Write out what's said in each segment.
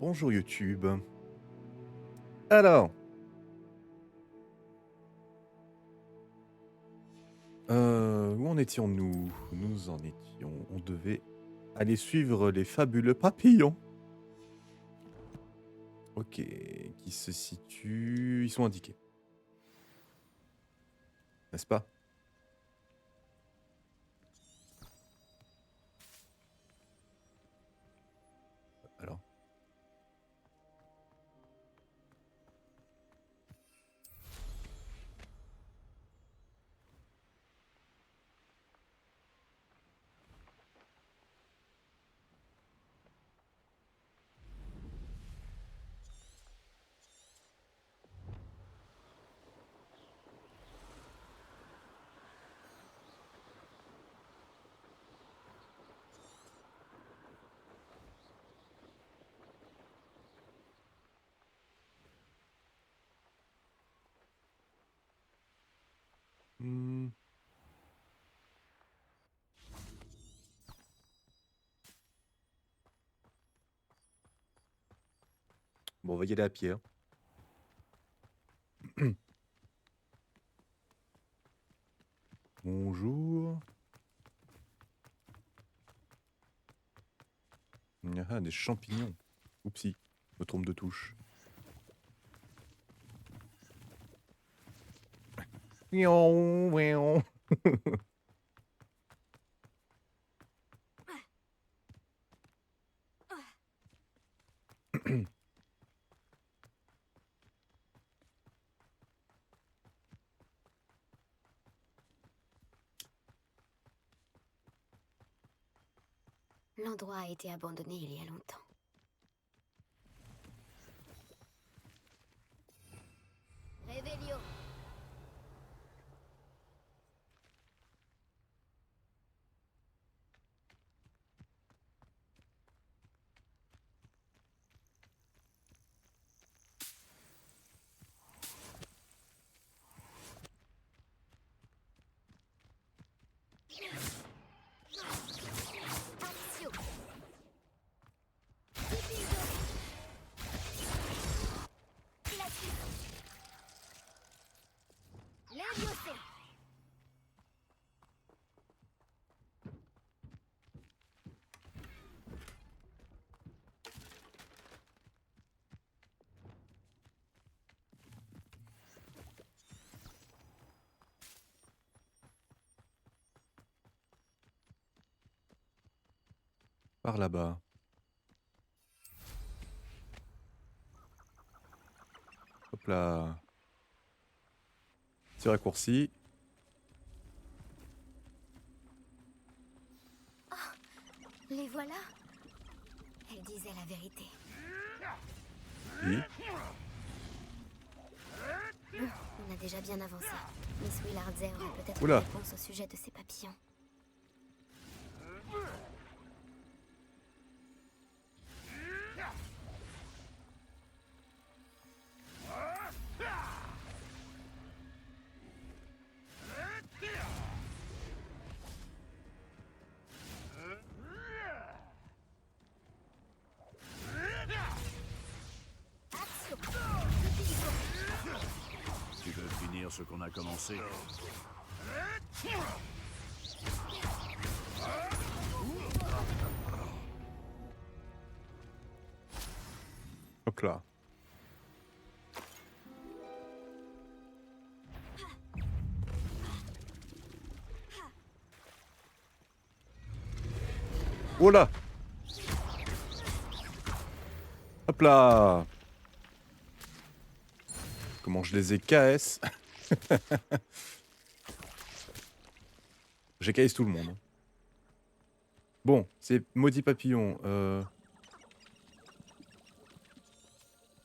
Bonjour YouTube. Alors, où en étions-nous? Nous en étions. On devait aller suivre les fabuleux papillons. Ok, qui se situent. Ils sont indiqués. N'est-ce pas? Alors. Hmm. Bon, on va y aller à pied, hein. Bonjour. Ah, des champignons. Oupsie, me trompe de touche. Miaou, miaou. L'endroit a été abandonné il y a longtemps. Réveillon. Action. Leviosa. Par là-bas. Hop là. Petit raccourci. Les voilà. Elle disait la vérité. Oui. Bon, on a déjà bien avancé. Miss Willardset aurait peut-être une Oula. réponse au sujet de ces papillons. Action. Tu veux finir ce qu'on a commencé? Hop là. Oh là. Hop là. Comment je les ai KS. J'ai KS tout le monde. Bon, c'est maudit papillon.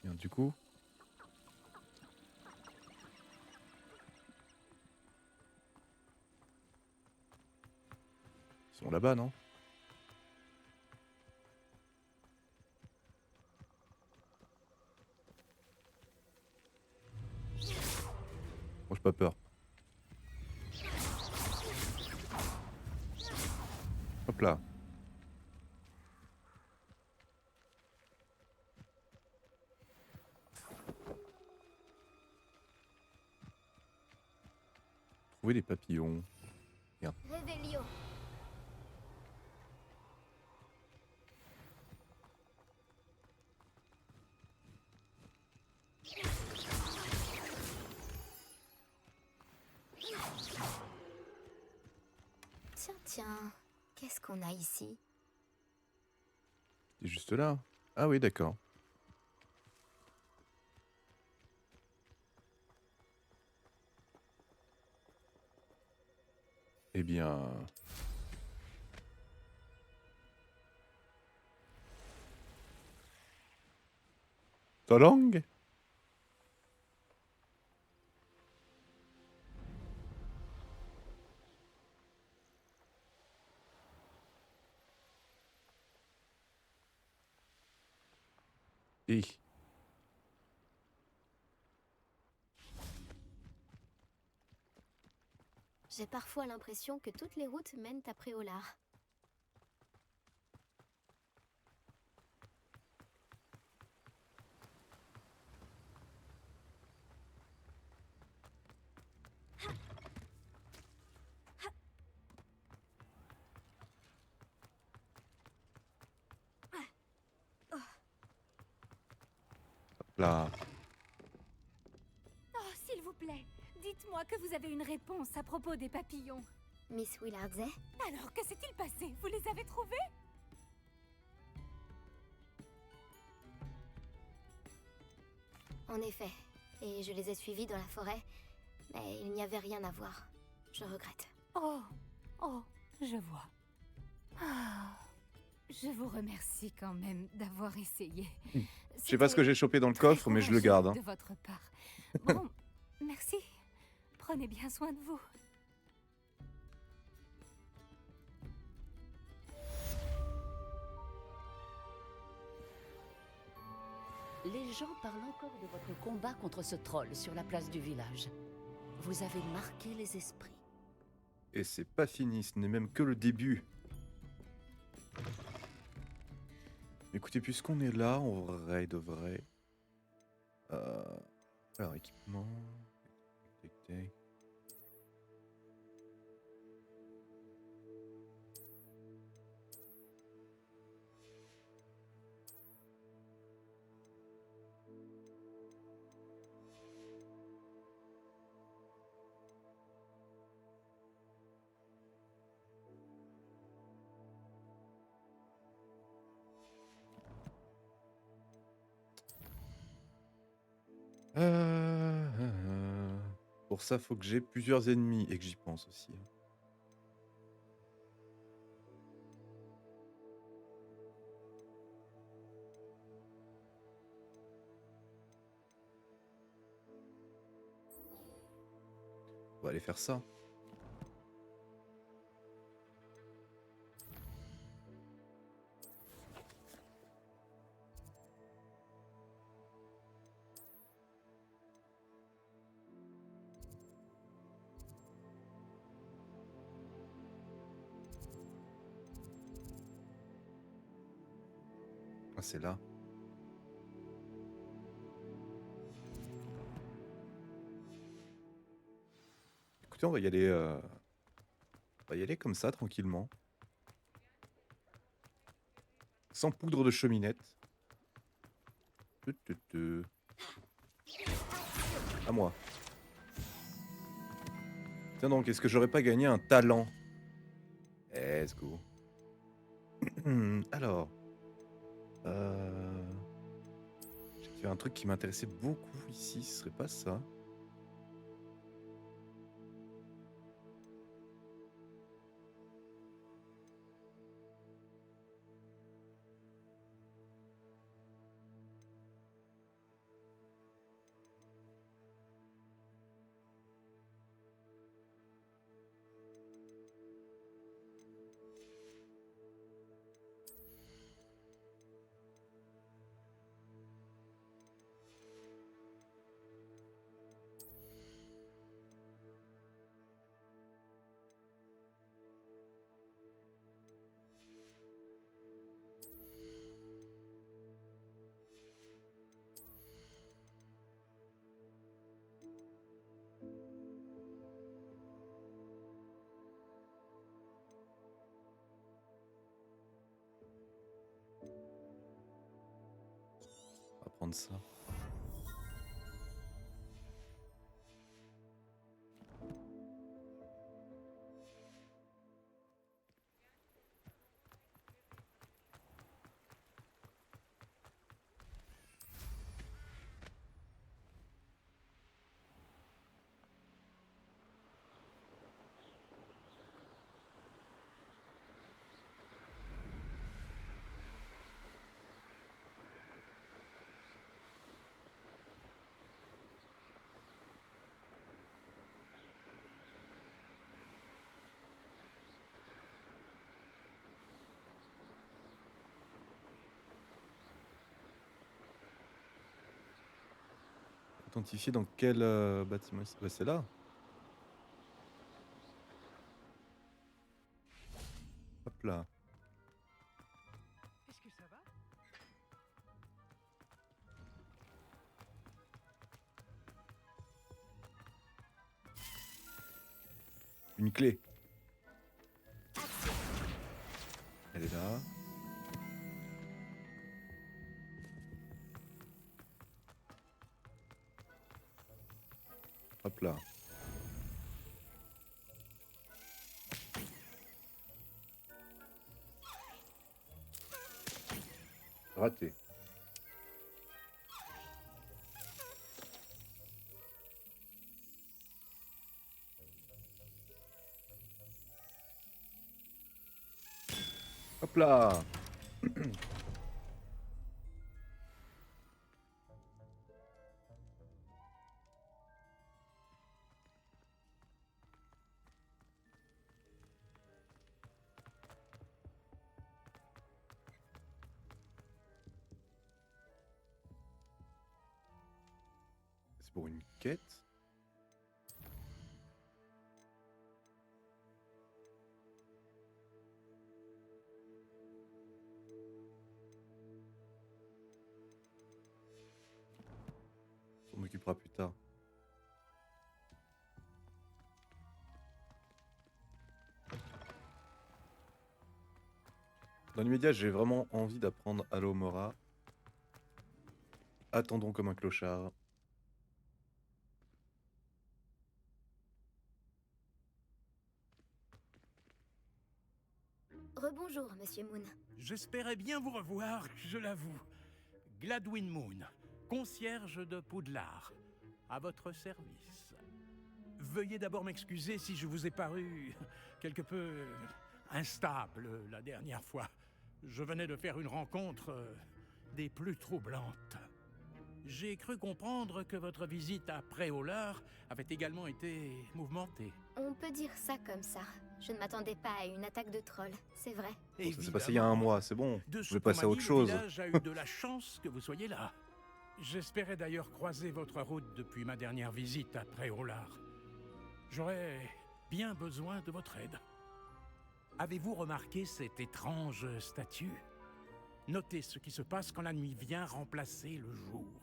Bien, du coup. Ils sont là-bas, non? Moi, j'ai pas peur. Hop là. trouver des papillons. Réveillon. Tiens, qu'est-ce qu'on a ici? C'est juste là. Ah oui, d'accord. Eh bien... Ta langue? Et... J'ai parfois l'impression que toutes les routes mènent à Préolard. Là... Oh, s'il vous plaît, dites-moi que vous avez une réponse à propos des papillons. Miss Willardset? Alors, que s'est-il passé? Vous les avez trouvés? En effet, et je les ai suivis dans la forêt, mais il n'y avait rien à voir. Je regrette. Oh, je vois. Ah, je vous remercie quand même d'avoir essayé. Je sais pas ce que j'ai chopé dans le coffre, mais je le garde. Hein. De votre part. Bon, merci. Prenez bien soin de vous. Les gens parlent encore de votre combat contre ce troll sur la place du village. Vous avez marqué les esprits. Et c'est pas fini, ce n'est même que le début. Écoutez, puisqu'on est là, en vrai de vrai... Alors, équipement... Tac, tac, tac. Pour ça, faut que j'ai plusieurs ennemis et que j'y pense aussi. Hein. On va aller faire ça. Ah, c'est là. Écoutez, on va y aller comme ça, tranquillement. Sans poudre de cheminette. À moi. Tiens donc, est-ce que j'aurais pas gagné un talent? Let's go. Alors... J'ai fait un truc qui m'intéressait beaucoup ici, ce serait pas ça? ça. Authentifié dans quel bâtiment? Bah, c'est là. Hop là. Est-ce que ça va? Une clé. Elle est là. Hop là. Raté. Hop là. C'est pour une quête. On s'en occupera plus tard. Dans l'immédiat, j'ai vraiment envie d'apprendre Alohomora. Attendons comme un clochard. Rebonjour, Monsieur Moon. J'espérais bien vous revoir, je l'avoue. Gladwin Moon, concierge de Poudlard, à votre service. Veuillez d'abord m'excuser si je vous ai paru quelque peu instable la dernière fois. Je venais de faire une rencontre des plus troublantes. J'ai cru comprendre que votre visite à Préolard avait également été mouvementée. On peut dire ça comme ça. Je ne m'attendais pas à une attaque de troll, c'est vrai. Ça s'est passé il y a un mois, c'est bon. De Je ce vais qu'on passer m'a à autre dit, chose. Le village a eu de la chance que vous soyez là. J'espérais d'ailleurs croiser votre route depuis ma dernière visite à Préolard. J'aurais bien besoin de votre aide. Avez-vous remarqué cette étrange statue? Notez ce qui se passe quand la nuit vient remplacer le jour.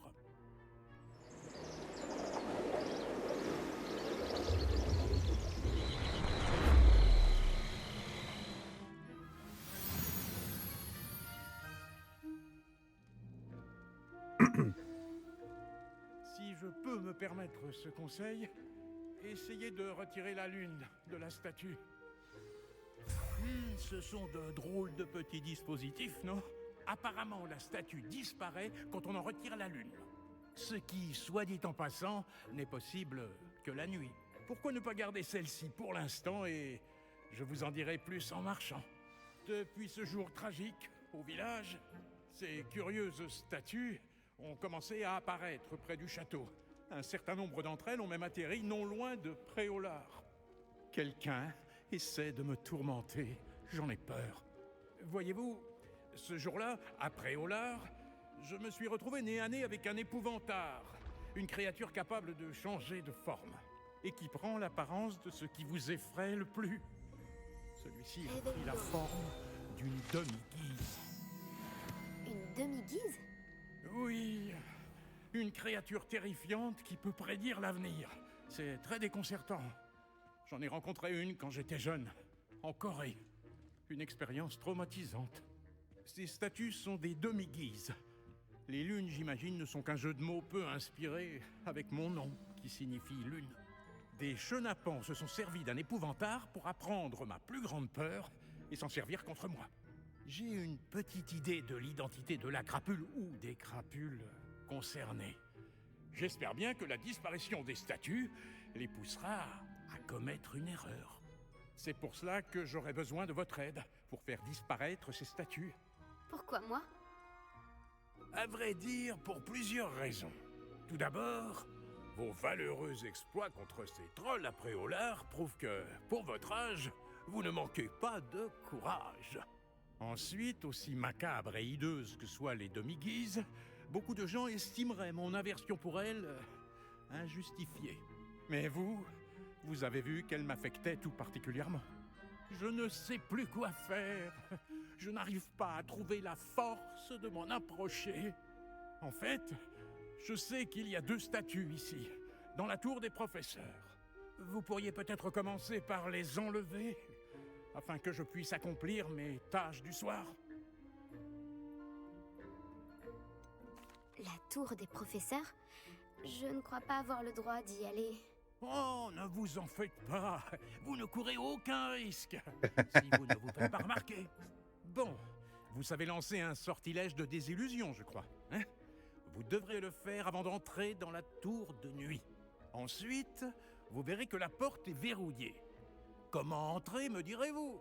Si je peux me permettre ce conseil, essayez de retirer la lune de la statue. Ce sont de drôles de petits dispositifs, non? Apparemment, la statue disparaît quand on en retire la lune. Ce qui, soit dit en passant, n'est possible que la nuit. Pourquoi ne pas garder celle-ci pour l'instant et je vous en dirai plus en marchant. Depuis ce jour tragique au village, ces curieuses statues ont commencé à apparaître près du château. Un certain nombre d'entre elles ont même atterri non loin de Préolard. Quelqu'un essaie de me tourmenter, j'en ai peur. Voyez-vous, ce jour-là, à Préolard, je me suis retrouvé nez à nez avec un épouvantard, une créature capable de changer de forme, et qui prend l'apparence de ce qui vous effraie le plus. Celui-ci a pris la forme d'une demi-guise. Une demi-guise? Oui, une créature terrifiante qui peut prédire l'avenir. C'est très déconcertant. J'en ai rencontré une quand j'étais jeune, en Corée. Une expérience traumatisante. Ces statues sont des demi-guises. Les lunes, j'imagine, ne sont qu'un jeu de mots peu inspiré avec mon nom, qui signifie lune. Des chenapans se sont servis d'un épouvantail pour apprendre ma plus grande peur et s'en servir contre moi. J'ai une petite idée de l'identité de la crapule ou des crapules concernées. J'espère bien que la disparition des statues les poussera à commettre une erreur. C'est pour cela que j'aurai besoin de votre aide pour faire disparaître ces statues. Pourquoi moi? À vrai dire, pour plusieurs raisons. Tout d'abord, vos valeureux exploits contre ces trolls à Préolard prouvent que, pour votre âge, vous ne manquez pas de courage. Ensuite, aussi macabre et hideuse que soient les demi-guises, beaucoup de gens estimeraient mon aversion pour elles injustifiée. Mais vous avez vu qu'elle m'affectait tout particulièrement. Je ne sais plus quoi faire. Je n'arrive pas à trouver la force de m'en approcher. En fait, je sais qu'il y a 2 statues ici, dans la tour des professeurs. Vous pourriez peut-être commencer par les enlever, afin que je puisse accomplir mes tâches du soir. La tour des professeurs? Je ne crois pas avoir le droit d'y aller. Oh, ne vous en faites pas. Vous ne courez aucun risque, si vous ne vous faites pas remarquer. Bon, vous savez lancer un sortilège de désillusion, je crois, hein? Vous devrez le faire avant d'entrer dans la tour de nuit. Ensuite, vous verrez que la porte est verrouillée. Comment entrer, me direz-vous?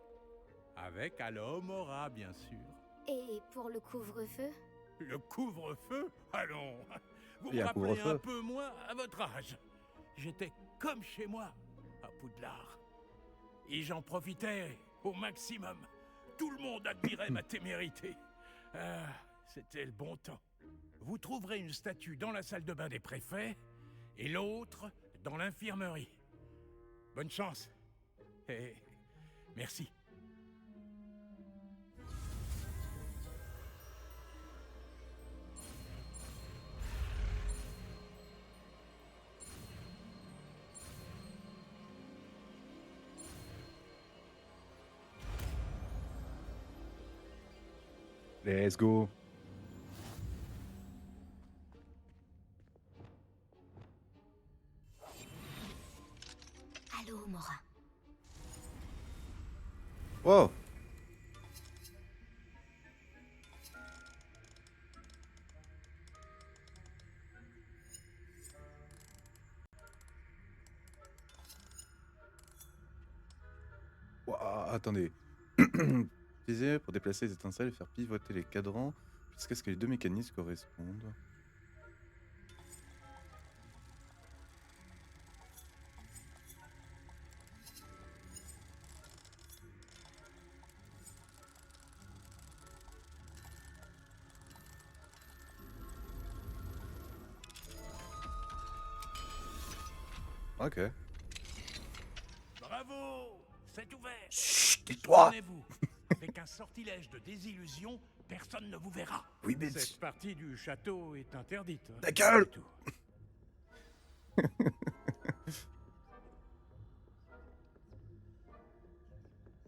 Avec Alomora, bien sûr. Et pour le couvre-feu? Le couvre-feu? Allons, vous Il y me a un rappelez couvre-feu. un peu moi à votre âge. J'étais comme chez moi, à Poudlard. Et j'en profitais au maximum. Tout le monde admirait ma témérité. Ah, c'était le bon temps. Vous trouverez une statue dans la salle de bain des préfets et l'autre dans l'infirmerie. Bonne chance. Et merci. Let's go. Allô, Mora. Wow. Ouah, attendez. Utiliser pour déplacer les étincelles et faire pivoter les cadrans jusqu'à ce que les 2 mécanismes correspondent. Ok. Bravo! C'est ouvert! Chut, tais-toi. Souvenez-vous, avec un sortilège de désillusion, personne ne vous verra. Oui, mais Cette partie du château est interdite. Ta gueule! C'est tout.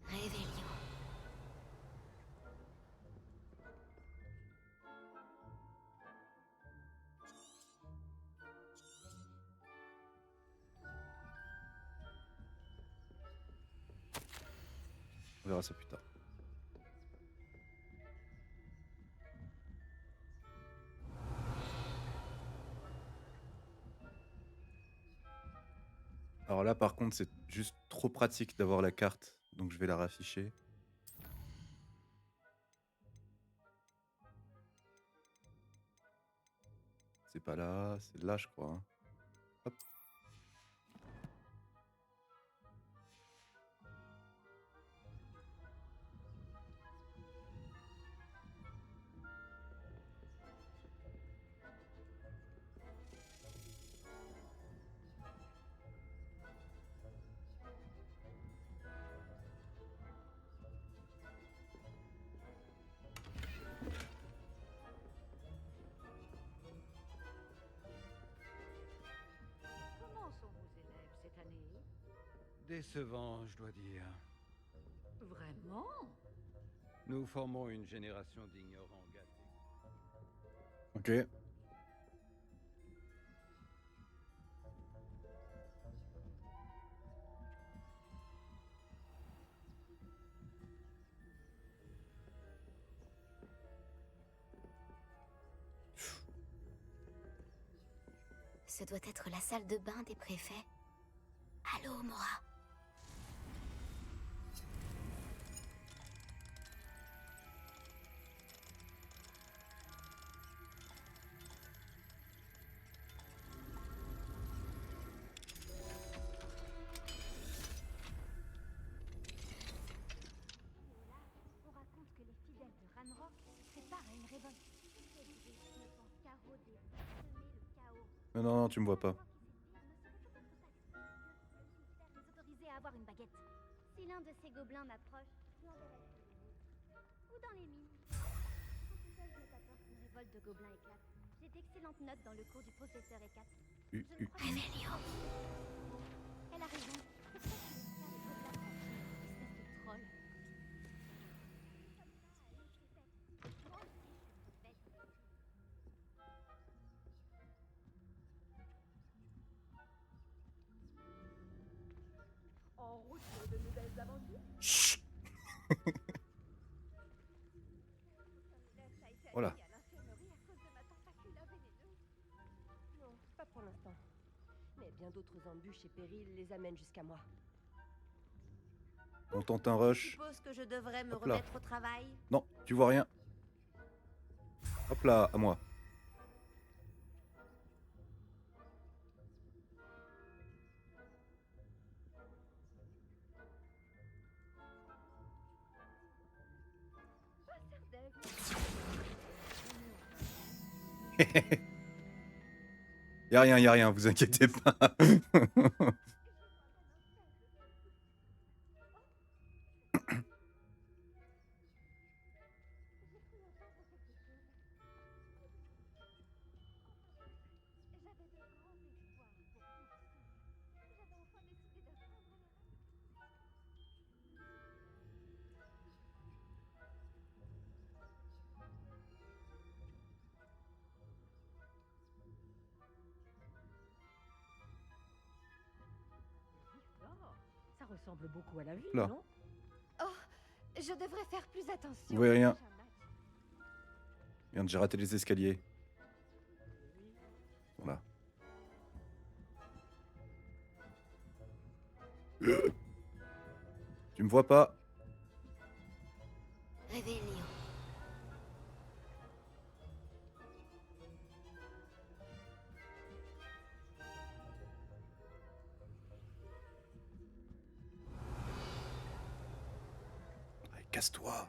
Réveillon. on verra ça plus tard. Alors là, par contre, c'est juste trop pratique d'avoir la carte, donc je vais la rafficher. C'est pas là, c'est là, je crois, hein. Hop. Comment sont vos élèves cette année? Décevant, je dois dire. Vraiment? Nous formons une génération d'ignorants gâtés. Ok. Ce doit être la salle de bain des préfets. Allô, Mora. On raconte que les fidèles de Ranrock se préparent à une révolte. Cédric ne pense qu'à rôder pour semer le chaos. Non, non, non, tu me vois pas. Les autoriser à avoir une baguette. Si l'un de ces gobelins m'approche, je l'enverrai ou dans les mines. Je n'ai pas peur qu'une révolte de gobelins éclate. J'ai d'excellentes notes dans le cours du professeur Ekat. Je ne crois pas. Elle a raison. Pourquoi tu laisses faire les gobelins espèce de troll? En route pour de nouvelles aventures. Chut. Voilà. À l'infirmerie à cause de ma tentacule vénéneuse. Non, pas pour l'instant. Mais bien d'autres embûches et périls les amènent jusqu'à moi. On tente un Je rush. suppose que je devrais me Hop là. remettre au travail. Non, tu vois rien. Hop là, à moi. Y a rien, vous inquiétez pas. J'avais de grands espoirs pour tous. J'avais enfin décidé d'apprendre les règles. Ça ressemble beaucoup à la vie, Là. non? Oh, je devrais faire plus attention. Vous voyez rien. J'ai un match. Merde, j'ai raté les escaliers. Voilà. Tu me vois pas? Réveillon. Allez, casse-toi.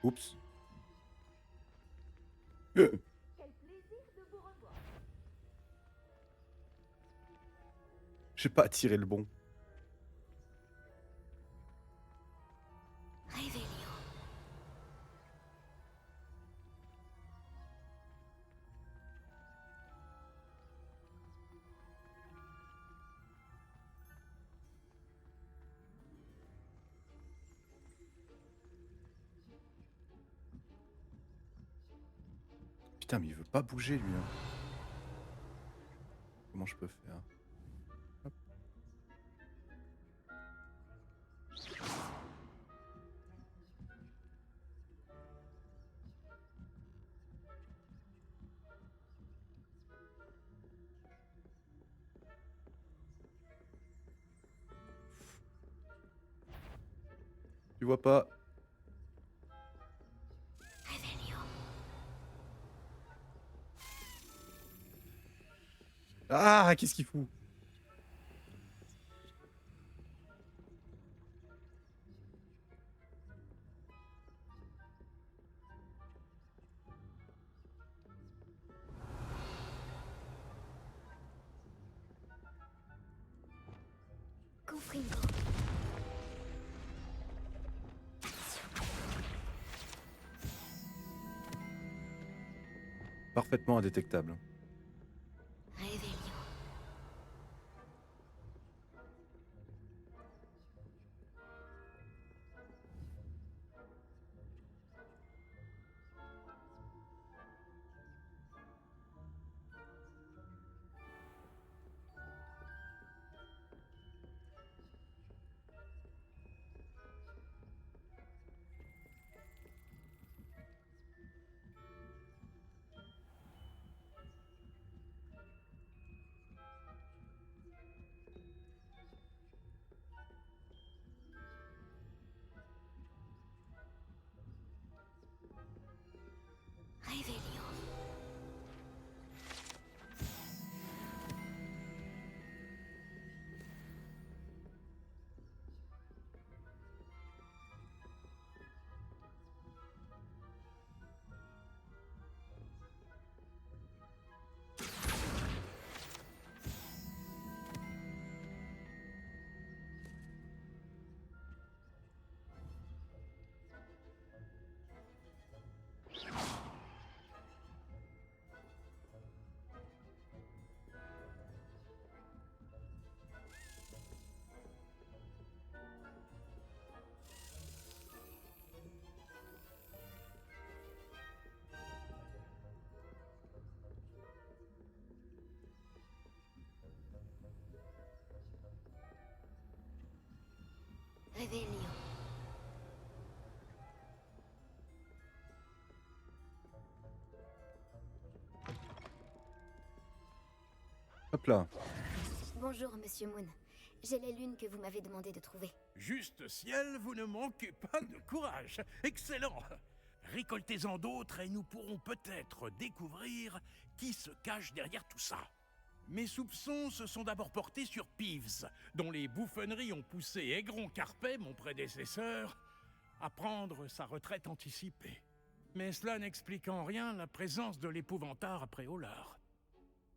Oups. Quel plaisir de vous revoir. J'ai pas attiré le bon. Réveillon. Putain, mais il veut pas bouger, lui. Hein. Comment je peux faire? Hop. Tu vois pas? Réveillon. Ah, qu'est-ce qu'il fout? Confringo. Parfaitement indétectable. Réveillon. Réveillon. Hop là. Bonjour, Monsieur Moon. J'ai les lunes que vous m'avez demandé de trouver. Juste ciel, vous ne manquez pas de courage. Excellent. Récoltez-en d'autres et nous pourrons peut-être découvrir qui se cache derrière tout ça. Mes soupçons se sont d'abord portés sur Peeves, dont les bouffonneries ont poussé Aigron Carpet, mon prédécesseur, à prendre sa retraite anticipée. Mais cela n'explique en rien la présence de l'épouvantard après Hollard.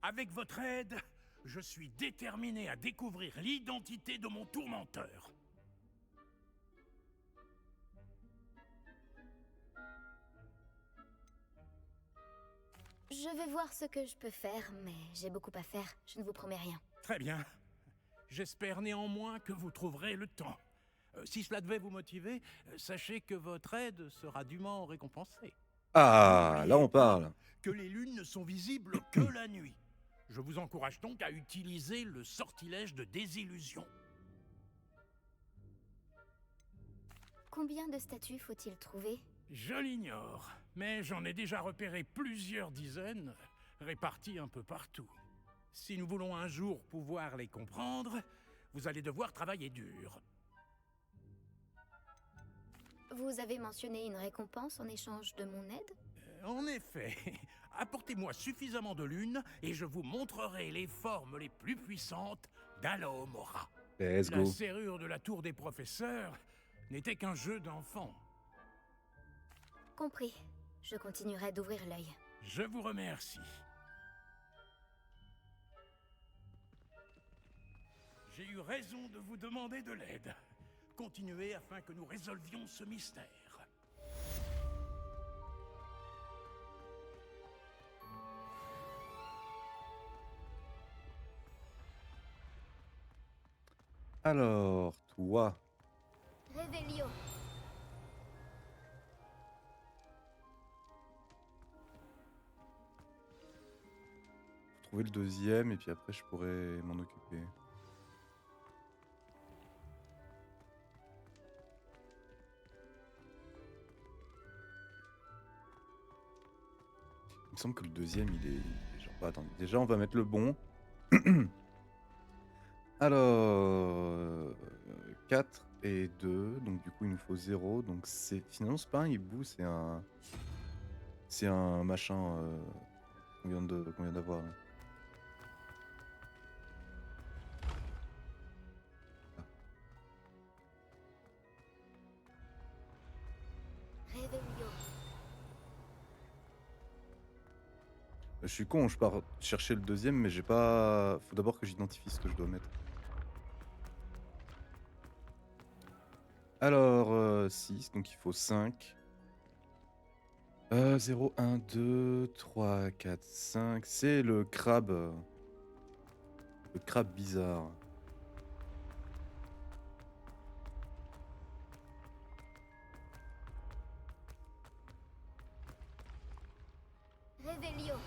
Avec votre aide, je suis déterminé à découvrir l'identité de mon tourmenteur. Je vais voir ce que je peux faire, mais j'ai beaucoup à faire. Je ne vous promets rien. Très bien. J'espère néanmoins que vous trouverez le temps. Si cela devait vous motiver, sachez que votre aide sera dûment récompensée. Ah, là on parle. Que les lunes ne sont visibles que la nuit. Je vous encourage donc à utiliser le sortilège de désillusion. Combien de statues faut-il trouver? Je l'ignore, mais j'en ai déjà repéré plusieurs dizaines, réparties un peu partout. Si nous voulons un jour pouvoir les comprendre, vous allez devoir travailler dur. Vous avez mentionné une récompense en échange de mon aide? En effet, apportez-moi suffisamment de lunes et je vous montrerai les formes les plus puissantes d'Alaomora. Let's La go. serrure de la tour des professeurs n'était qu'un jeu d'enfant. Compris. Je continuerai d'ouvrir l'œil. Je vous remercie. J'ai eu raison de vous demander de l'aide. Continuez afin que nous résolvions ce mystère. Alors, toi. Réveillon. Faut trouver le deuxième et puis après je pourrais m'en occuper. Il me semble que le deuxième il est genre pas. Attendez, déjà on va mettre le bon. Alors 4 et 2, donc du coup il nous faut 0, donc c'est finalement c'est pas un hibou, c'est un machin qu'on vient d'avoir. Là. Réveillon. Je suis con, je pars chercher le deuxième, mais j'ai pas. Faut d'abord que j'identifie ce que je dois mettre. Alors 6, donc il faut 5. 0, 1, 2, 3, 4, 5. C'est le crabe. Le crabe bizarre. Réveillon.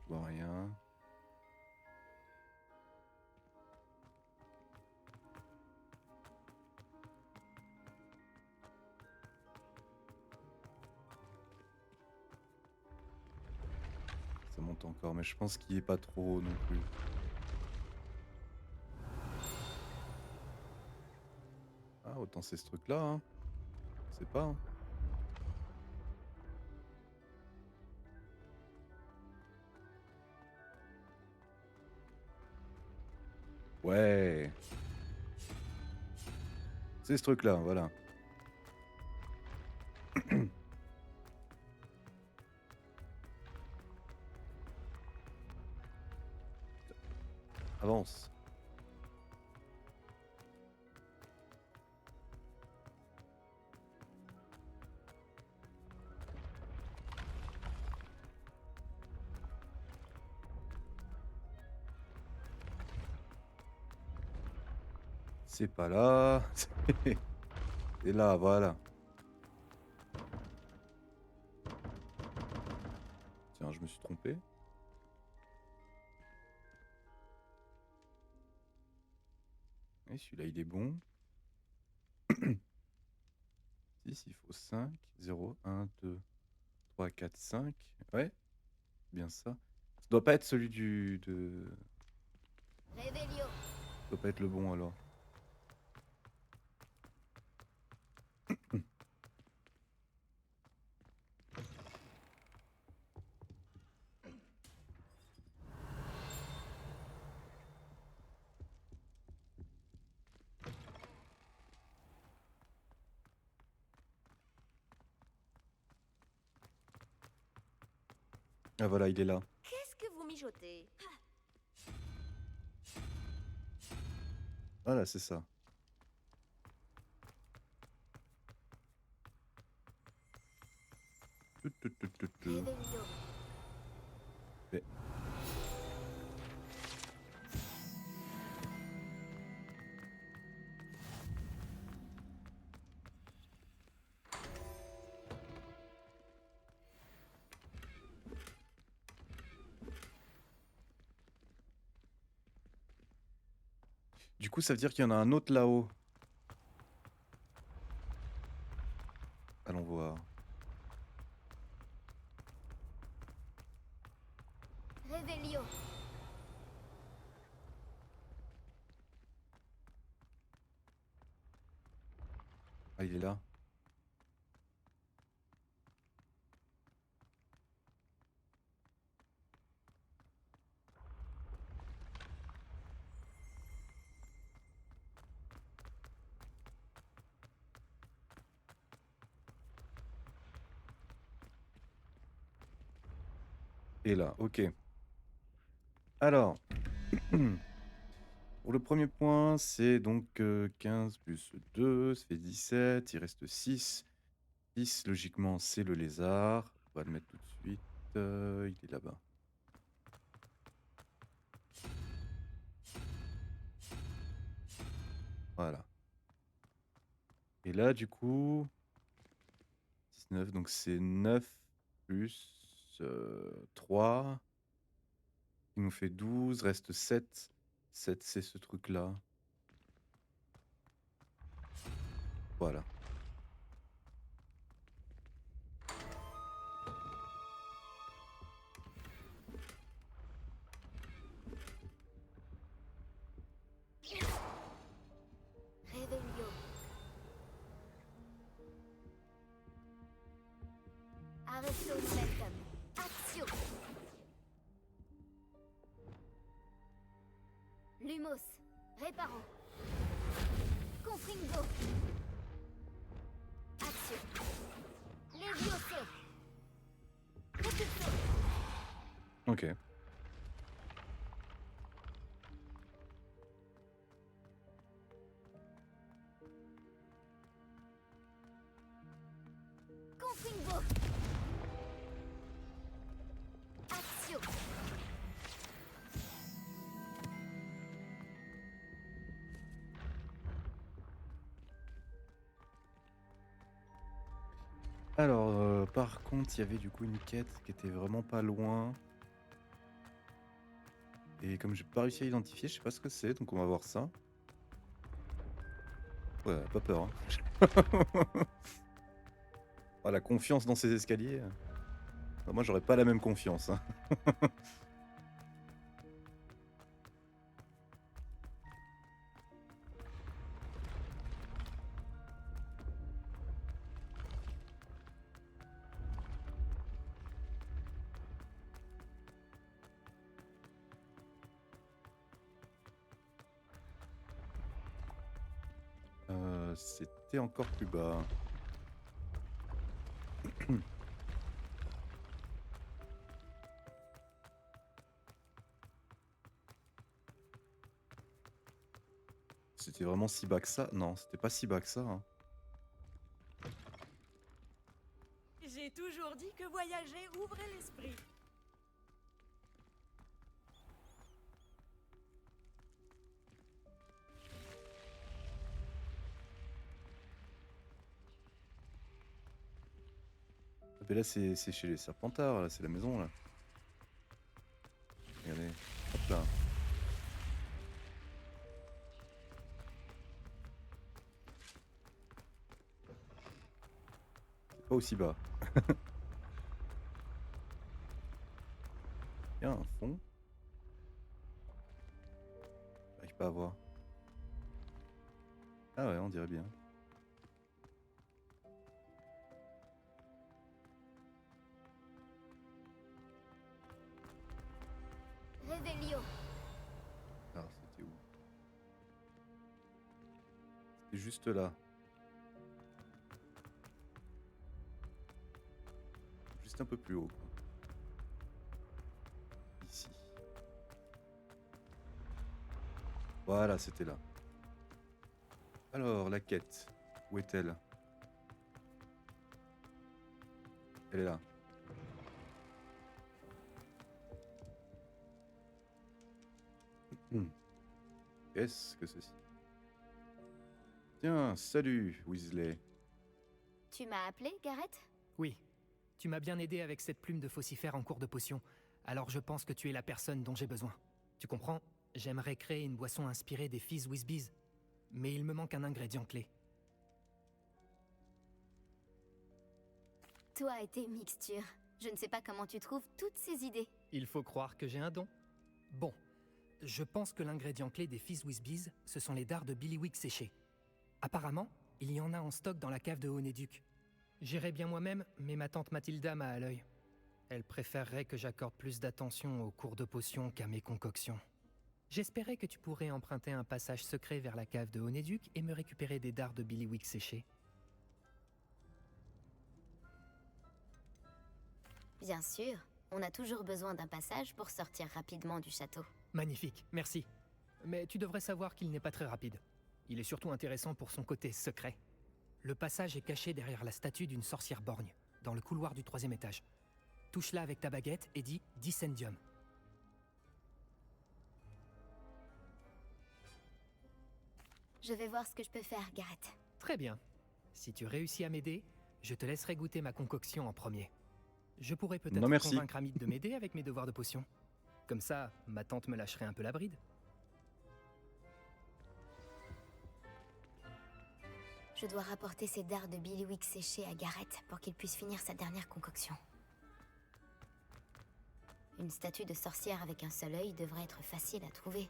Je vois rien. Ça monte encore, mais je pense qu'il n'y est pas trop haut non plus. Ah, autant c'est ce truc-là, hein. C'est pas, hein. Ouais. C'est ce truc-là, voilà. Avance. C'est pas là. C'est là, voilà. Tiens, je me suis trompé. Et celui-là, il est bon. 6, il faut 5. 0, 1, 2, 3, 4, 5. Ouais, bien ça. Ça doit pas être celui Réveillon. Ça doit pas être le bon alors. Ah voilà, il est là. Qu'est-ce que vous mijotez? Voilà, c'est ça. Réveillon. Ouais. Du coup, ça veut dire qu'il y en a un autre là-haut. Allons voir. Réveillon. Ah, il est là. Et là, ok. Alors, pour le premier point, c'est donc 15 plus 2, ça fait 17, il reste 6. 6, logiquement, c'est le lézard. On va le mettre tout de suite. Il est là-bas. Voilà. Et là, du coup, 19, donc c'est 9 plus 3. Il nous fait 12, reste 7. 7, c'est ce truc-là. Voilà. Réveillon. Arresto momentum. Action. Lumos. Réparons. Confringo. Action. Levioso. Repulso. Ok. Confringo. Action. Alors, par contre, il y avait du coup une quête qui était vraiment pas loin. Et comme j'ai pas réussi à identifier, je sais pas ce que c'est, donc on va voir ça. Ouais, pas peur. Hein. Ah, la confiance dans ces escaliers. Ah, moi, j'aurais pas la même confiance. Hein. C'était encore plus bas. C'était vraiment si bas que ça? Non, c'était pas si bas que ça. Hein. J'ai toujours dit que voyager ouvrait l'esprit. Mais là, c'est chez les Serpentards, là, c'est la maison, là. Regardez, hop là. pas aussi bas. Il y a un fond. J'arrive pas à voir. Ah ouais, on dirait bien. Réveillon. Alors, c'était où? C'était juste là. Juste un peu plus haut, quoi. Ici. Voilà, c'était là. Alors, la quête. Où est-elle? Elle est là. Qu'est-ce que c'est? Tiens, salut, Weasley. Tu m'as appelé, Gareth? Oui, tu m'as bien aidé avec cette plume de faucifère en cours de potion, alors je pense que tu es la personne dont j'ai besoin. Tu comprends? J'aimerais créer une boisson inspirée des Fizz Whizbees, mais il me manque un ingrédient clé. Toi et tes mixtures. Je ne sais pas comment tu trouves toutes ces idées. Il faut croire que j'ai un don. Bon, je pense que l'ingrédient clé des Fizz Whizbees, ce sont les dards de Billywick séchés. Apparemment, il y en a en stock dans la cave de Honéduc. J'irai bien moi-même, mais ma tante Mathilda m'a à l'œil. Elle préférerait que j'accorde plus d'attention aux cours de potions qu'à mes concoctions. J'espérais que tu pourrais emprunter un passage secret vers la cave de Honéduc et me récupérer des dards de Billywick séchés. Bien sûr, on a toujours besoin d'un passage pour sortir rapidement du château. Magnifique, merci. Mais tu devrais savoir qu'il n'est pas très rapide. Il est surtout intéressant pour son côté secret. Le passage est caché derrière la statue d'une sorcière borgne, dans le couloir du 3e étage. Touche-la avec ta baguette et dis « Dissendium ». Je vais voir ce que je peux faire, Gareth. Très bien. Si tu réussis à m'aider, je te laisserai goûter ma concoction en premier. Je pourrais Non, peut-être merci. convaincre Amit de m'aider avec mes devoirs de potion. Comme ça, ma tante me lâcherait un peu la bride. Je dois rapporter ces dards de Billywick séchés à Gareth pour qu'il puisse finir sa dernière concoction. Une statue de sorcière avec un seul œil devrait être facile à trouver.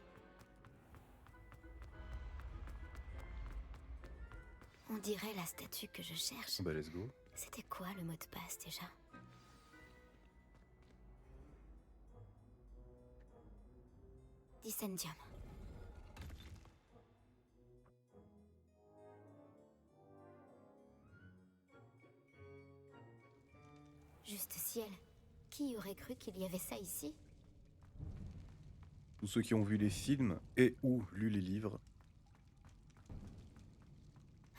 On dirait la statue que je cherche. Bah, let's go. C'était quoi le mot de passe déjà? Dissendium. Juste ciel. Qui aurait cru qu'il y avait ça ici? Tous ceux qui ont vu les films et ou lu les livres.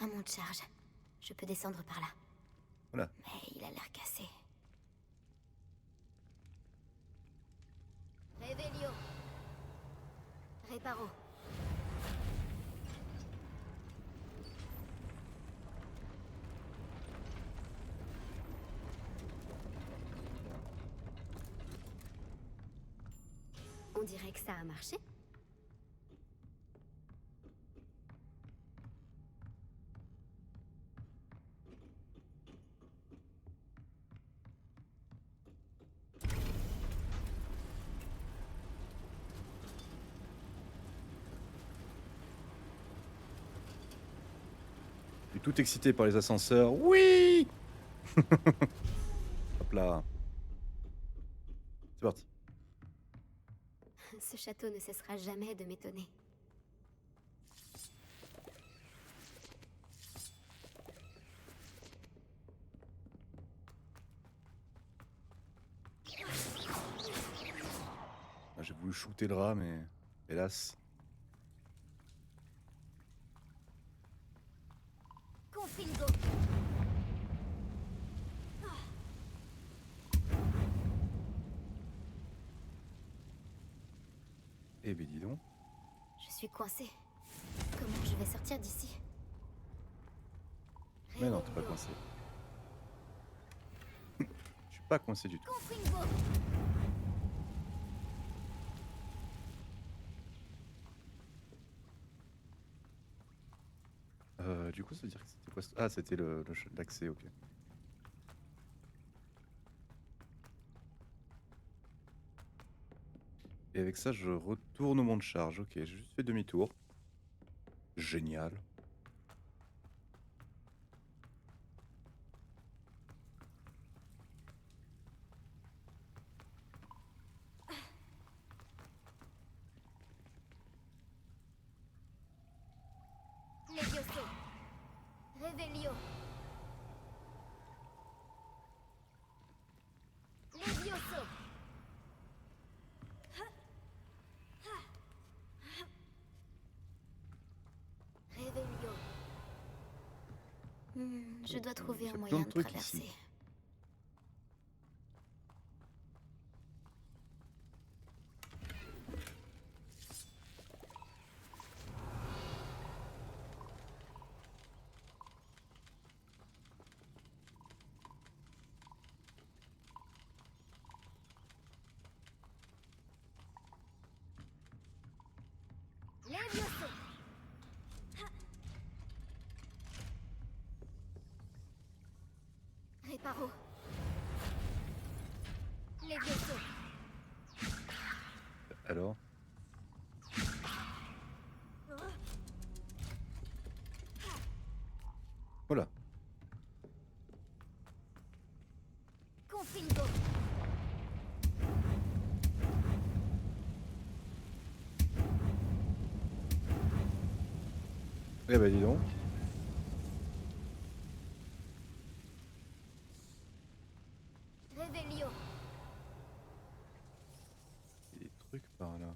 Un mont de charge. Je peux descendre par là. Voilà. Mais il a l'air cassé. Réveillon. Réparo. On dirait que ça a marché. Je suis tout excité par les ascenseurs. Oui. Hop là. C'est parti. Ce château ne cessera jamais de m'étonner. Ah, j'ai voulu shooter le rat, mais hélas. Confringo. Eh ben dis donc. Je suis coincée. Comment je vais sortir d'ici? Mais non, t'es pas coincé. Je suis pas coincé du tout. Confringo. Du coup, ça veut dire que c'était quoi? Ah, c'était l'accès, ok. Et avec ça, je retourne au monde de charge. Ok, j'ai juste fait demi-tour. Génial. Levioso. Revelio. Levioso. Revelio. Je dois trouver Il y un a moyen plein de de trucs traverser. ici. Levioso. Reparo. Levioso. Alors? Voilà. Confingo. Eh ben dis donc. Revelio. Il y a des trucs par là.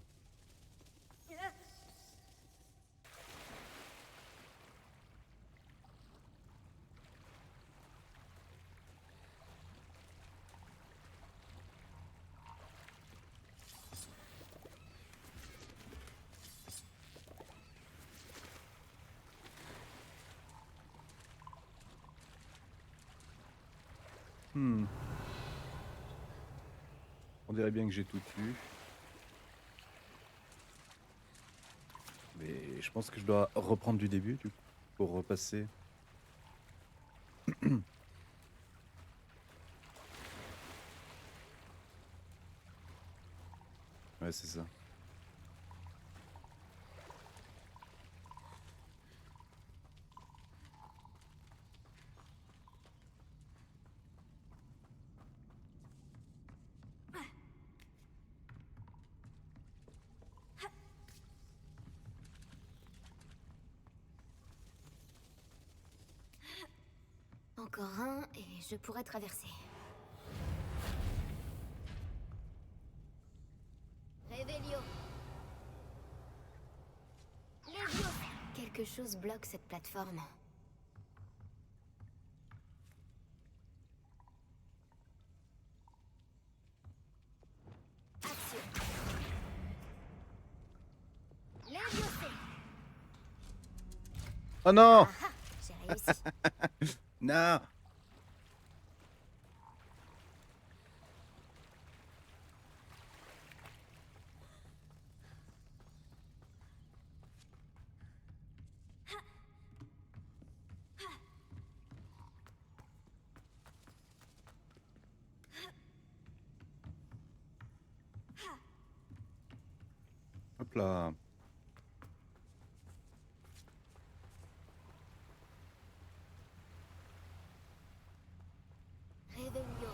On dirait bien que j'ai tout eu. Mais je pense que je dois reprendre du début du coup, pour repasser. Ouais, c'est ça. Encore un et je pourrais traverser. Revelio. Levio. Quelque chose bloque cette plateforme. Action. Levioso. Oh non! Ah, j'ai réussi. Non! Hop là. Revelio.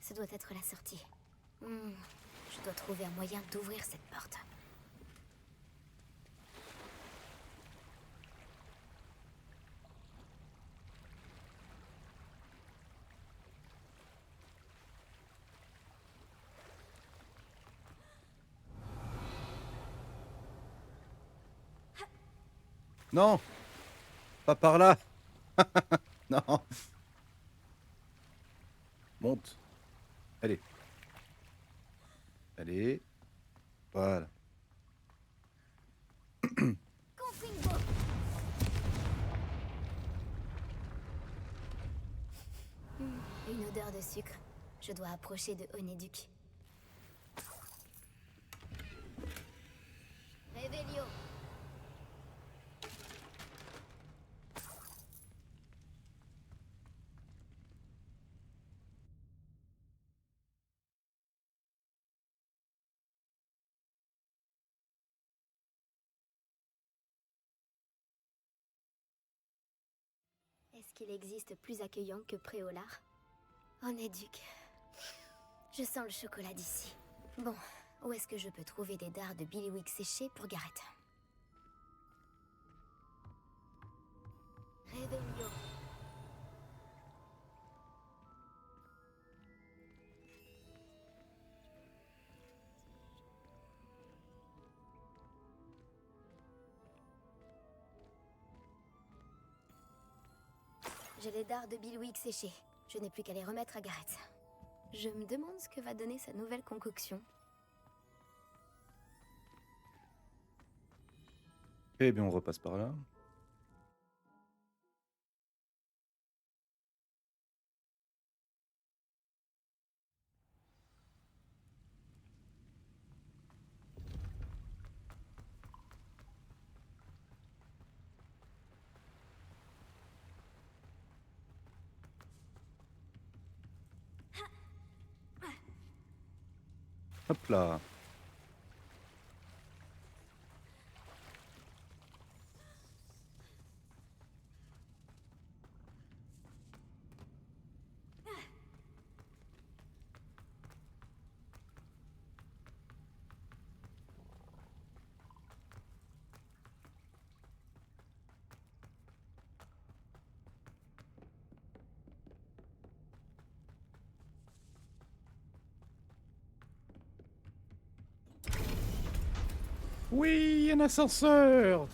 Ce doit être la sortie. Je dois trouver un moyen d'ouvrir cette porte. Non! Pas par là! Non! Monte. Allez. Allez. Voilà. Confingo. Une odeur de sucre. Je dois approcher de Onéduc. Revelio. qu'il existe plus accueillant que Préolard. Onéduc. Je sens le chocolat d'ici. Bon, où est-ce que je peux trouver des dards de Billywick séchés pour Gareth? Réveillon. J'ai les dards de Billywick séchés. Je n'ai plus qu'à les remettre à Gareth. Je me demande ce que va donner sa nouvelle concoction. Eh bien, on repasse par là. Hop là. Oui, un ascenseur.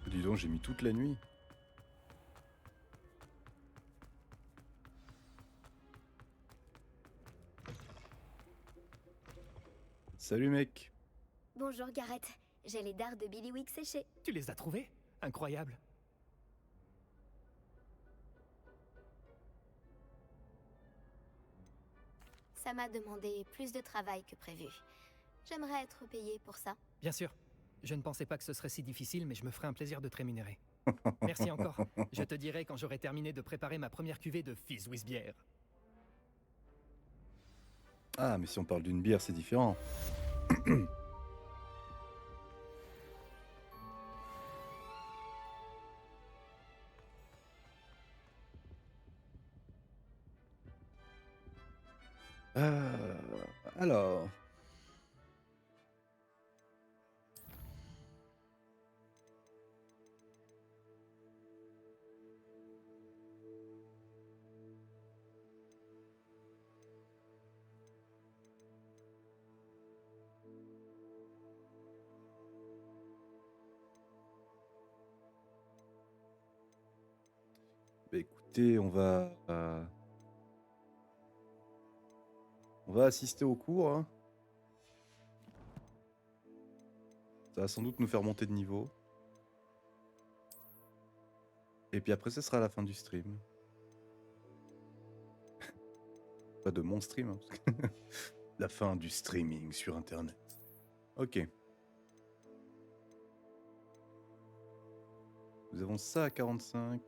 Dis donc, j'ai mis toute la nuit. Salut mec. Bonjour Gareth. J'ai les dards de Billywick séchés. Tu les as trouvés? Incroyable. Ça m'a demandé plus de travail que prévu. J'aimerais être payée pour ça. Bien sûr. Je ne pensais pas que ce serait si difficile, mais je me ferai un plaisir de te rémunérer. Merci encore. Je te dirai quand j'aurai terminé de préparer ma première cuvée de Fizz Whiz bière. Ah, mais si on parle d'une bière, c'est différent. Alors. Bah écoutez, on va assister au cours. Hein. Ça va sans doute nous faire monter de niveau. Et puis après, ce sera la fin du stream. Pas de mon stream, hein, parce que la fin du streaming sur Internet. Ok. Nous avons ça à 45.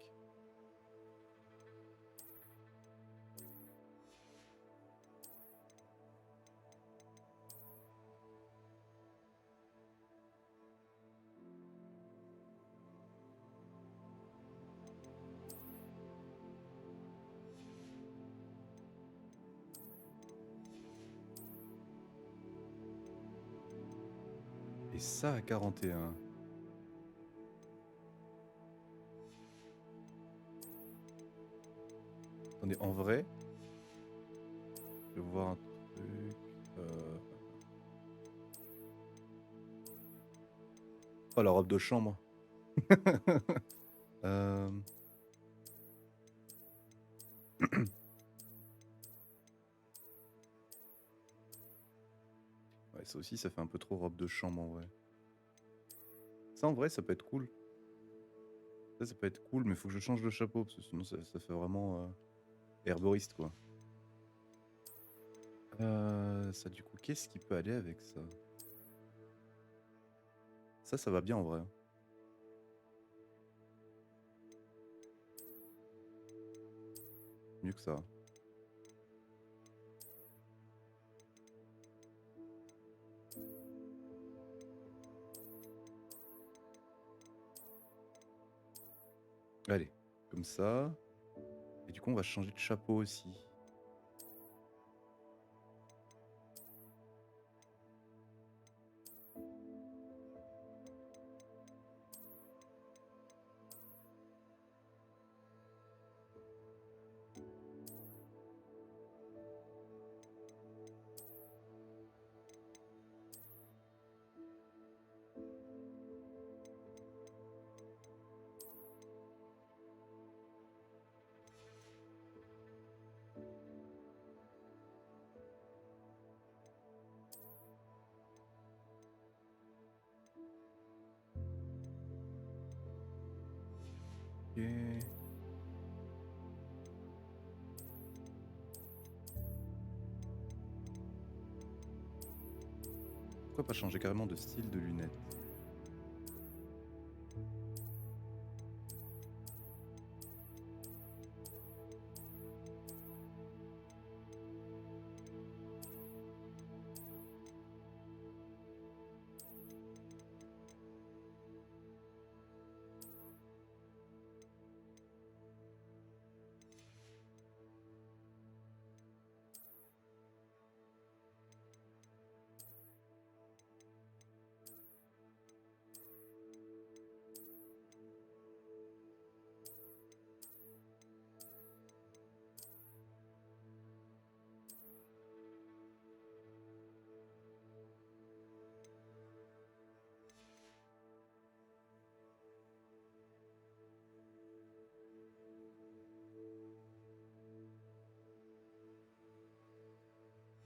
Et ça à 41. Attendez, en vrai, je vais voir un truc. Oh, la robe de chambre. Euh, Ouais, ça aussi, ça fait un peu trop robe de chambre en vrai. Ça, en vrai, ça peut être cool. Ça peut être cool, mais faut que je change de chapeau, parce que sinon, ça fait vraiment herboriste, quoi. Ça, du coup, qu'est-ce qui peut aller avec ça? Ça va bien en vrai. Mieux que ça. Allez, comme ça. Et du coup, on va changer de chapeau aussi. Ok. Pourquoi pas changer carrément de style de lunettes?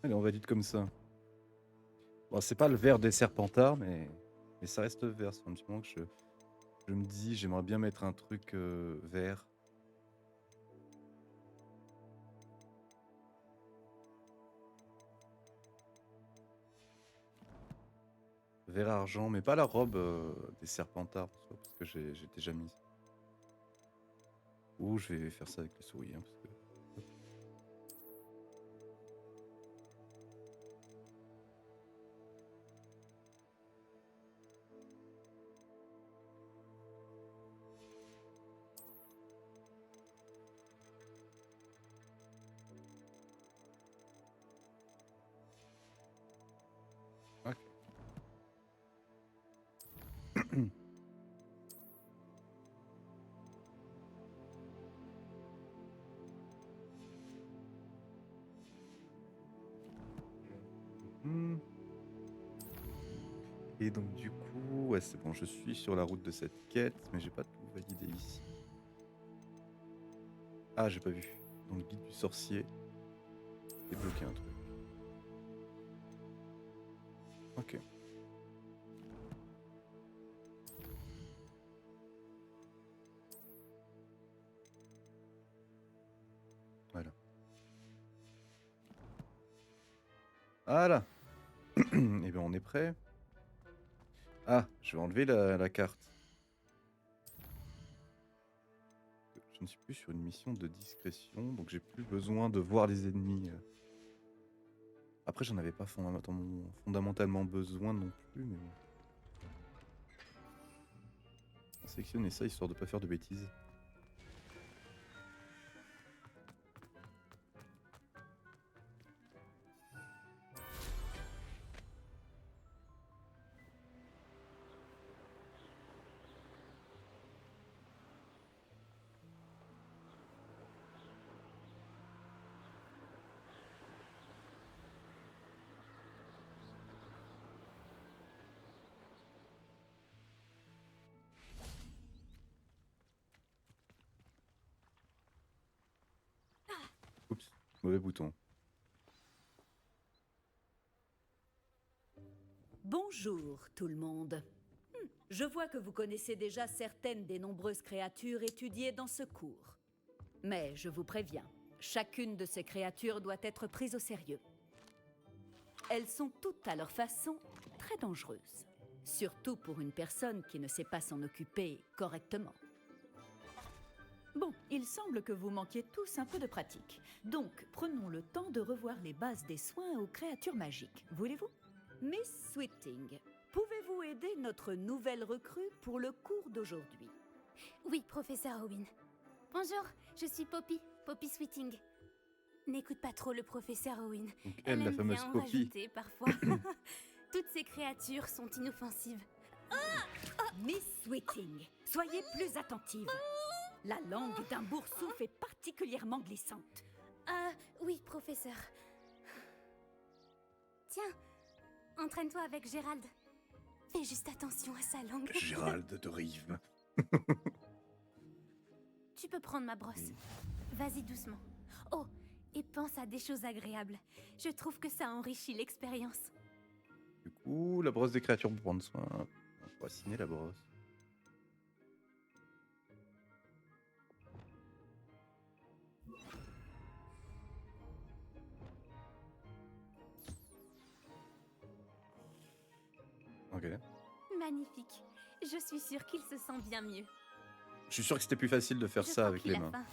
Allez, on valide comme ça. Bon, c'est pas le vert des Serpentards, mais ça reste vert. C'est un petit moment que je me dis, j'aimerais bien mettre un truc vert. Vert argent, mais pas la robe des Serpentards, parce que j'ai déjà mise. Ou je vais faire ça avec les souris, hein, parce que... Ok. Et donc du coup, ouais c'est bon, je suis sur la route de cette quête, mais j'ai pas tout validé ici. Ah, j'ai pas vu. Dans le guide du sorcier, j'ai bloqué un truc. Ok. Voilà. Voilà. Et bien on est prêt. Ah, je vais enlever la carte. Je ne suis plus sur une mission de discrétion, donc j'ai plus besoin de voir les ennemis. Après, j'en avais pas fondamentalement besoin non plus, mais bon. On va sélectionner ça histoire de pas faire de bêtises. Oups, mauvais bouton. Bonjour tout le monde. Je vois que vous connaissez déjà certaines des nombreuses créatures étudiées dans ce cours. Mais je vous préviens, chacune de ces créatures doit être prise au sérieux. Elles sont toutes à leur façon très dangereuses. Surtout pour une personne qui ne sait pas s'en occuper correctement. Bon, il semble que vous manquiez tous un peu de pratique. Donc, prenons le temps de revoir les bases des soins aux créatures magiques. Voulez-vous? Miss Sweeting, pouvez-vous aider notre nouvelle recrue pour le cours d'aujourd'hui? Oui, professeur Owen. Bonjour, je suis Poppy, Poppy Sweeting. N'écoute pas trop le professeur Owen. Donc elle, la aime fameuse bien en Poppy. rajouter parfois. Toutes ces créatures sont inoffensives. Miss Sweeting, soyez plus attentive. La langue d'un boursouf est particulièrement glissante. Oui, professeur. Tiens, entraîne-toi avec Gérald. Fais juste attention à sa langue. Gérald de Rive. Tu peux prendre ma brosse. Vas-y doucement. Oh, et pense à des choses agréables. Je trouve que ça enrichit l'expérience. Du coup, la brosse des créatures pour prendre soin. On va signer la brosse. Ok. Magnifique. Je suis sûre qu'il se sent bien mieux. Je suis sûr que c'était plus facile de faire Je ça crois avec qu'il les a mains. faim.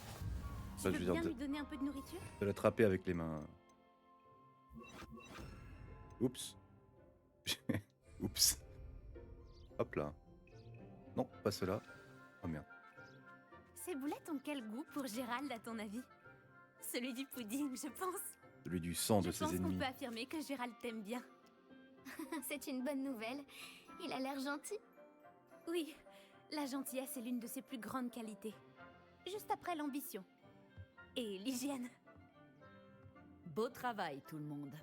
Enfin, Tu je veux veux bien dire, lui donner un peu de nourriture? de l'attraper avec les mains. Oups. Oups. Hop là. Non, pas cela. Oh merde. Ces boulettes ont quel goût pour Gérald, à ton avis? Celui du pudding, je pense. Celui du sang de Je ses pense qu'on ennemis. peut affirmer que Gérald t'aime bien. C'est une bonne nouvelle. Il a l'air gentil. Oui, la gentillesse est l'une de ses plus grandes qualités. Juste après l'ambition. Et l'hygiène. Beau travail tout le monde.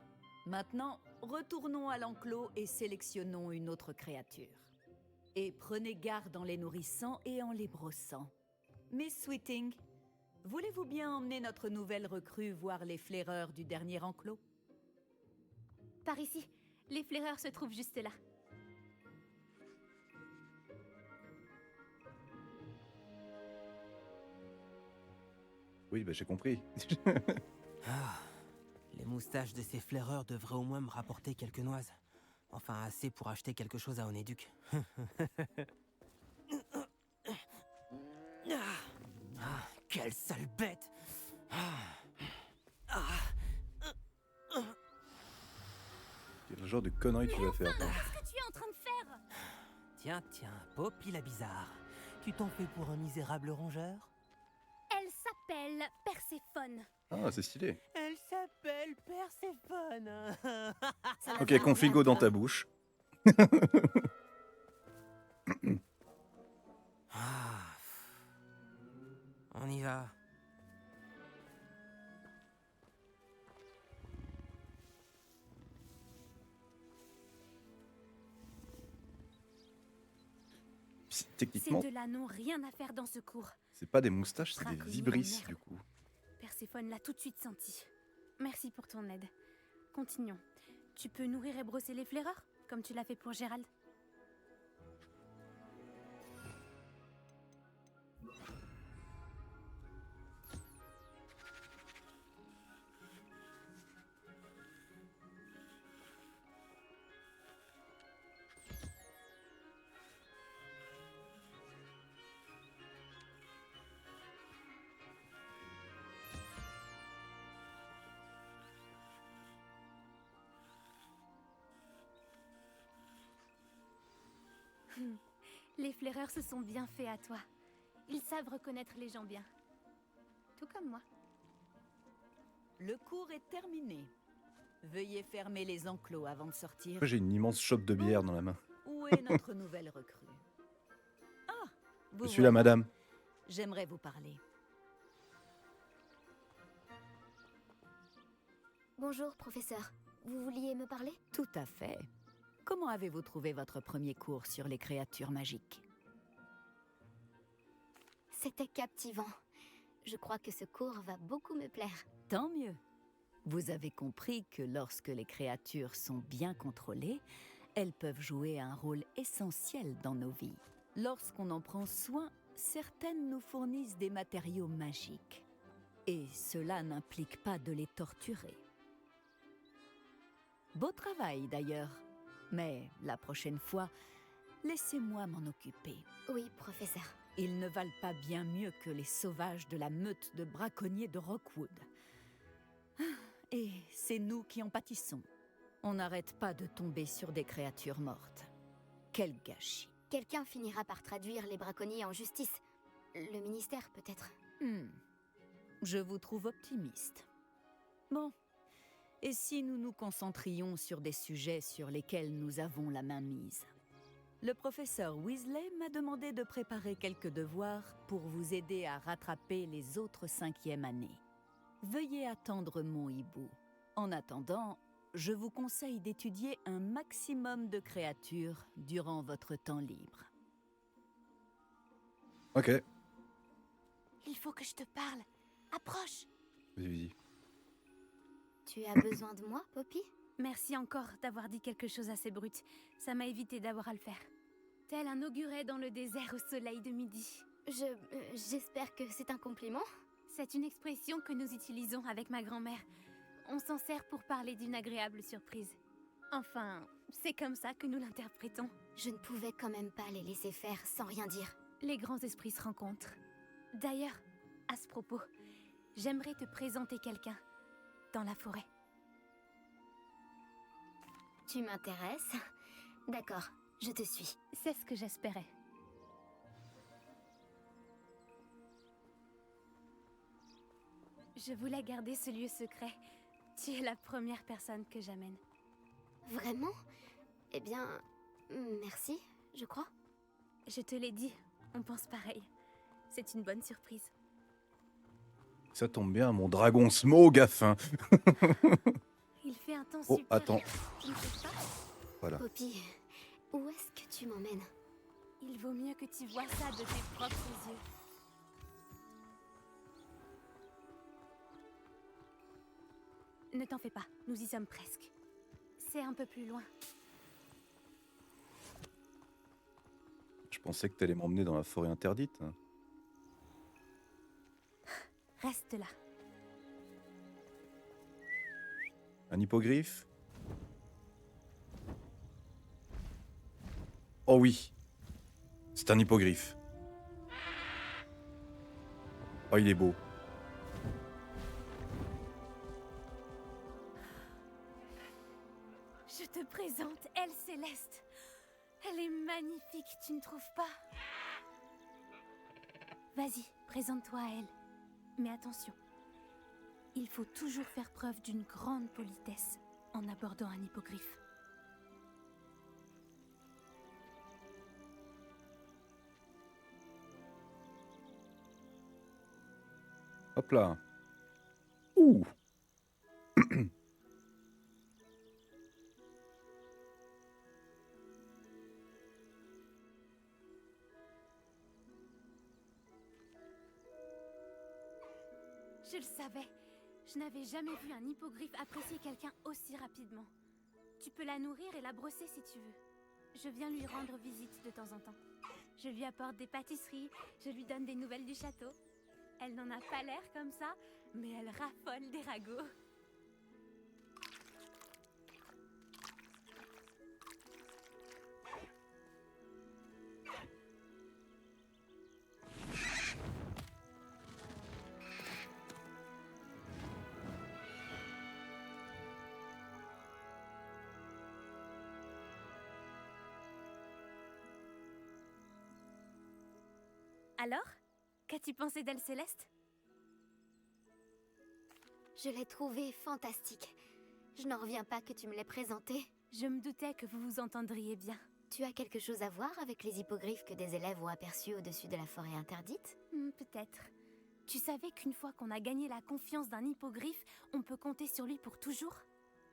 Maintenant, retournons à l'enclos et sélectionnons une autre créature. Et prenez garde en les nourrissant et en les brossant. Miss Sweeting, voulez-vous bien emmener notre nouvelle recrue voir les flaireurs du dernier enclos? Par ici, les flaireurs se trouvent juste là. Oui, bah j'ai compris. Les moustaches de ces flaireurs devraient au moins me rapporter quelques noises. Enfin, assez pour acheter quelque chose à Onéduc. Quelle sale bête! Quel genre de connerie tu vas faire, toi? Qu'est-ce que tu es en train de faire? Tiens, Poppy la bizarre. Tu t'en fais pour un misérable rongeur? Elle s'appelle Perséphone. Ah, c'est stylé. Elle s'appelle Perséphone. Ok, configo dans ta bouche. On y va. Techniquement, Ces deux-là n'ont rien à faire dans ce cours. c'est pas des moustaches, c'est des Draco, vibrisses merde. du coup. Perséphone l'a tout de suite senti. Merci pour ton aide. Continuons. Tu peux nourrir et brosser les flaireurs, comme tu l'as fait pour Gérald? Les flaireurs se sont bien faits à toi. Ils savent reconnaître les gens bien. Tout comme moi. Le cours est terminé. Veuillez fermer les enclos avant de sortir. Pourquoi j'ai une immense chope de bière dans la main? Où est notre nouvelle recrue? Ah, vous Je suis là, voilà. madame. J'aimerais vous parler. Bonjour, professeur. Vous vouliez me parler? Tout à fait. Comment avez-vous trouvé votre premier cours sur les créatures magiques? C'était captivant. Je crois que ce cours va beaucoup me plaire. Tant mieux. Vous avez compris que lorsque les créatures sont bien contrôlées, Elles peuvent jouer un rôle essentiel dans nos vies. Lorsqu'on en prend soin, certaines nous fournissent des matériaux magiques. Et cela n'implique pas de les torturer. Beau travail d'ailleurs, mais la prochaine fois, laissez-moi m'en occuper. Oui, professeur. Ils ne valent pas bien mieux que les sauvages de la meute de braconniers de Rockwood. Et c'est nous qui en pâtissons. On n'arrête pas de tomber sur des créatures mortes. Quel gâchis. Quelqu'un finira par traduire les braconniers en justice. Le ministère, peut-être. Je vous trouve optimiste. Bon. Et si nous nous concentrions sur des sujets sur lesquels nous avons la main mise? Le professeur Weasley m'a demandé de préparer quelques devoirs pour vous aider à rattraper les autres 5e années. Veuillez attendre mon hibou. En attendant, je vous conseille d'étudier un maximum de créatures durant votre temps libre. Ok. Il faut que je te parle. Approche. Vas-y. Tu as besoin de moi, Poppy? Merci encore d'avoir dit quelque chose assez brut. Ça m'a évité d'avoir à le faire. Tel un auguret dans le désert au soleil de midi. J'espère que c'est un compliment. C'est une expression que nous utilisons avec ma grand-mère. On s'en sert pour parler d'une agréable surprise. Enfin, c'est comme ça que nous l'interprétons. Je ne pouvais quand même pas les laisser faire sans rien dire. Les grands esprits se rencontrent. D'ailleurs, à ce propos, j'aimerais te présenter quelqu'un dans la forêt. Tu m'intéresses? D'accord, je te suis. C'est ce que j'espérais. Je voulais garder ce lieu secret. Tu es la première personne que j'amène. Vraiment? Eh bien, merci, je crois. Je te l'ai dit, on pense pareil. C'est une bonne surprise. Ça tombe bien, mon dragon Smaug a faim. Il fait un temps Oh, super. attends. Tu ne trouves pas? Voilà. Poppy, où est-ce que tu m'emmènes? Il vaut mieux que tu vois ça de tes propres yeux. Ne t'en fais pas, nous y sommes presque. C'est un peu plus loin. Je pensais que t'allais m'emmener dans la forêt interdite. Reste là. Un hippogriffe? Oh oui. C'est un hippogriffe. Oh, il est beau. Je te présente Elle Céleste. Elle est magnifique, tu ne trouves pas? Vas-y, présente-toi à elle. Mais attention, il faut toujours faire preuve d'une grande politesse en abordant un hippogriffe. Hop là. Ouh. Je le savais. Je n'avais jamais vu un hippogriffe apprécier quelqu'un aussi rapidement. Tu peux la nourrir et la brosser si tu veux. Je viens lui rendre visite de temps en temps. Je lui apporte des pâtisseries, je lui donne des nouvelles du château. Elle n'en a pas l'air comme ça, mais elle raffole des ragots. Alors, qu'as-tu pensé d'Elle Céleste? Je l'ai trouvée fantastique. Je n'en reviens pas que tu me l'aies présentée. Je me doutais que vous vous entendriez bien. Tu as quelque chose à voir avec les hippogriffes que des élèves ont aperçus au-dessus de la forêt interdite? Peut-être. Tu savais qu'une fois qu'on a gagné la confiance d'un hippogriffe, on peut compter sur lui pour toujours?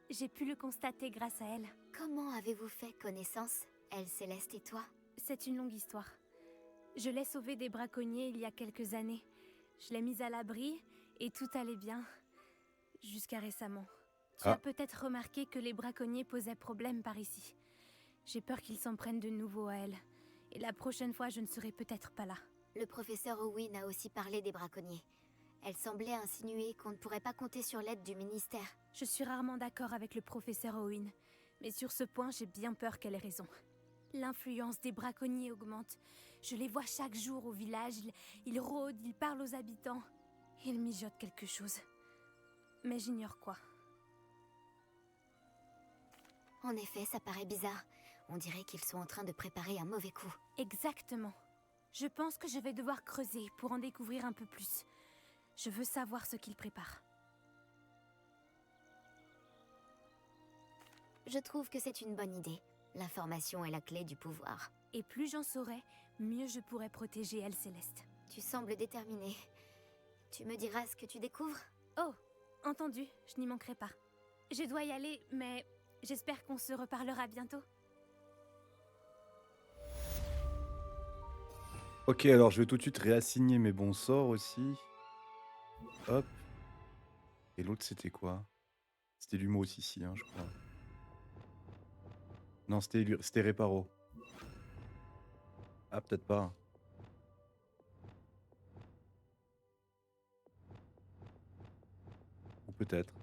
J'ai pu le constater grâce à elle. Comment avez-vous fait connaissance, Elle Céleste et toi? C'est une longue histoire. Je l'ai sauvée des braconniers il y a quelques années. Je l'ai mise à l'abri et tout allait bien. Jusqu'à récemment. Tu as peut-être remarqué que les braconniers posaient problème par ici. J'ai peur qu'ils s'en prennent de nouveau à elle. Et la prochaine fois, je ne serai peut-être pas là. Le professeur Owen a aussi parlé des braconniers. Elle semblait insinuer qu'on ne pourrait pas compter sur l'aide du ministère. Je suis rarement d'accord avec le professeur Owen, mais sur ce point, j'ai bien peur qu'elle ait raison. L'influence des braconniers augmente. Je les vois chaque jour au village, ils rôdent, ils parlent aux habitants. Ils mijotent quelque chose. Mais j'ignore quoi. En effet, ça paraît bizarre. On dirait qu'ils sont en train de préparer un mauvais coup. Exactement. Je pense que je vais devoir creuser pour en découvrir un peu plus. Je veux savoir ce qu'ils préparent. Je trouve que c'est une bonne idée. L'information est la clé du pouvoir. Et plus j'en saurai, mieux je pourrai protéger Elle Céleste. Tu sembles déterminée. Tu me diras ce que tu découvres? Oh, entendu, je n'y manquerai pas. Je dois y aller, mais j'espère qu'on se reparlera bientôt. Ok, alors je vais tout de suite réassigner mes bons sorts aussi. Hop. Et l'autre, c'était quoi? C'était Lumos ici, hein, je crois. Non, c'était Réparo. Ah, peut-être pas. Ou peut-être.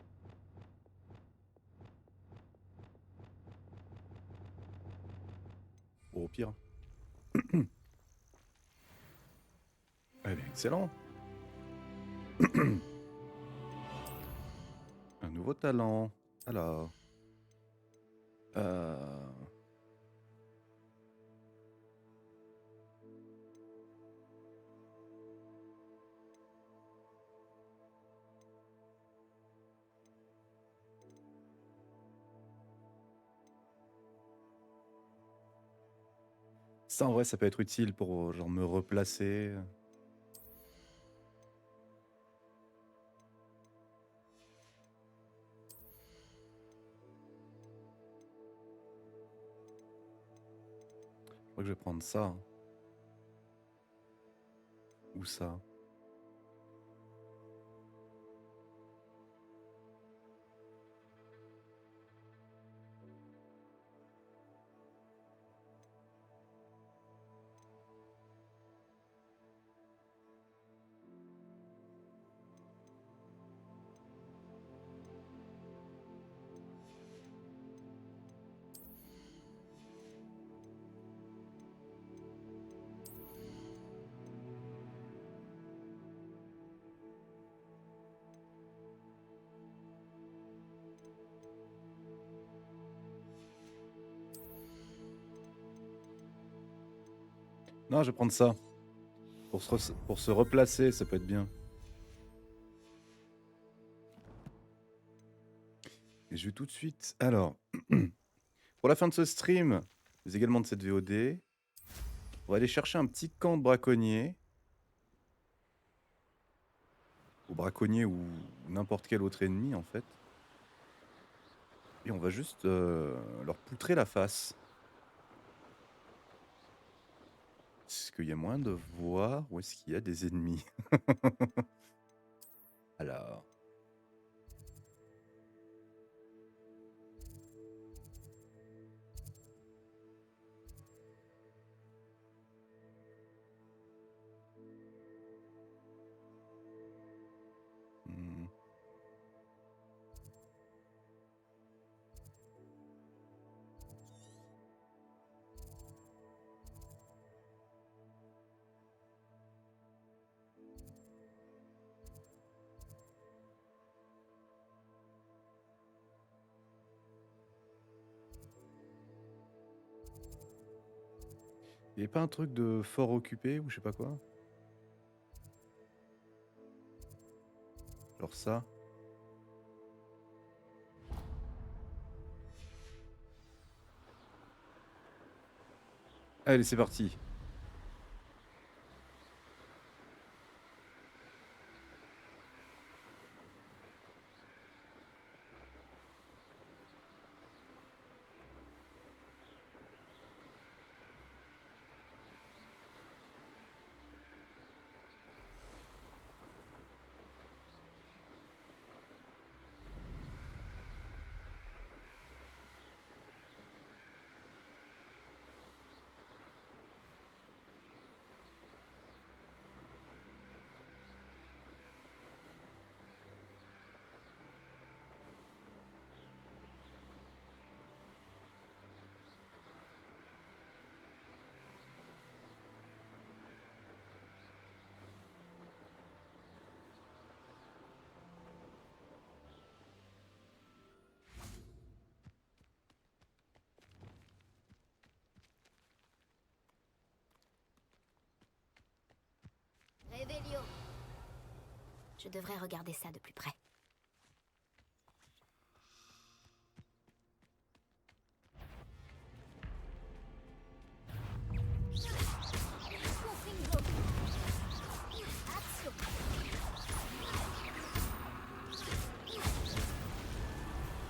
Bon, au pire. Eh bien, excellent. Un nouveau talent. Alors. Ça, en vrai, ça peut être utile pour genre me replacer. Je crois que je vais prendre ça. Hein. Ou ça. Non, je vais prendre ça. Pour se replacer, ça peut être bien. Et je vais tout de suite... Alors, pour la fin de ce stream, mais également de cette VOD, on va aller chercher un petit camp de braconniers. Ou braconniers ou n'importe quel autre ennemi, en fait. Et on va juste leur poutrer la face. Est-ce qu'il y a moyen de voir où est-ce qu'il y a des ennemis? Alors... Hmm. Il n'y avait pas un truc de fort occupé ou je sais pas quoi? Genre ça. Allez, c'est parti. Je devrais regarder ça de plus près.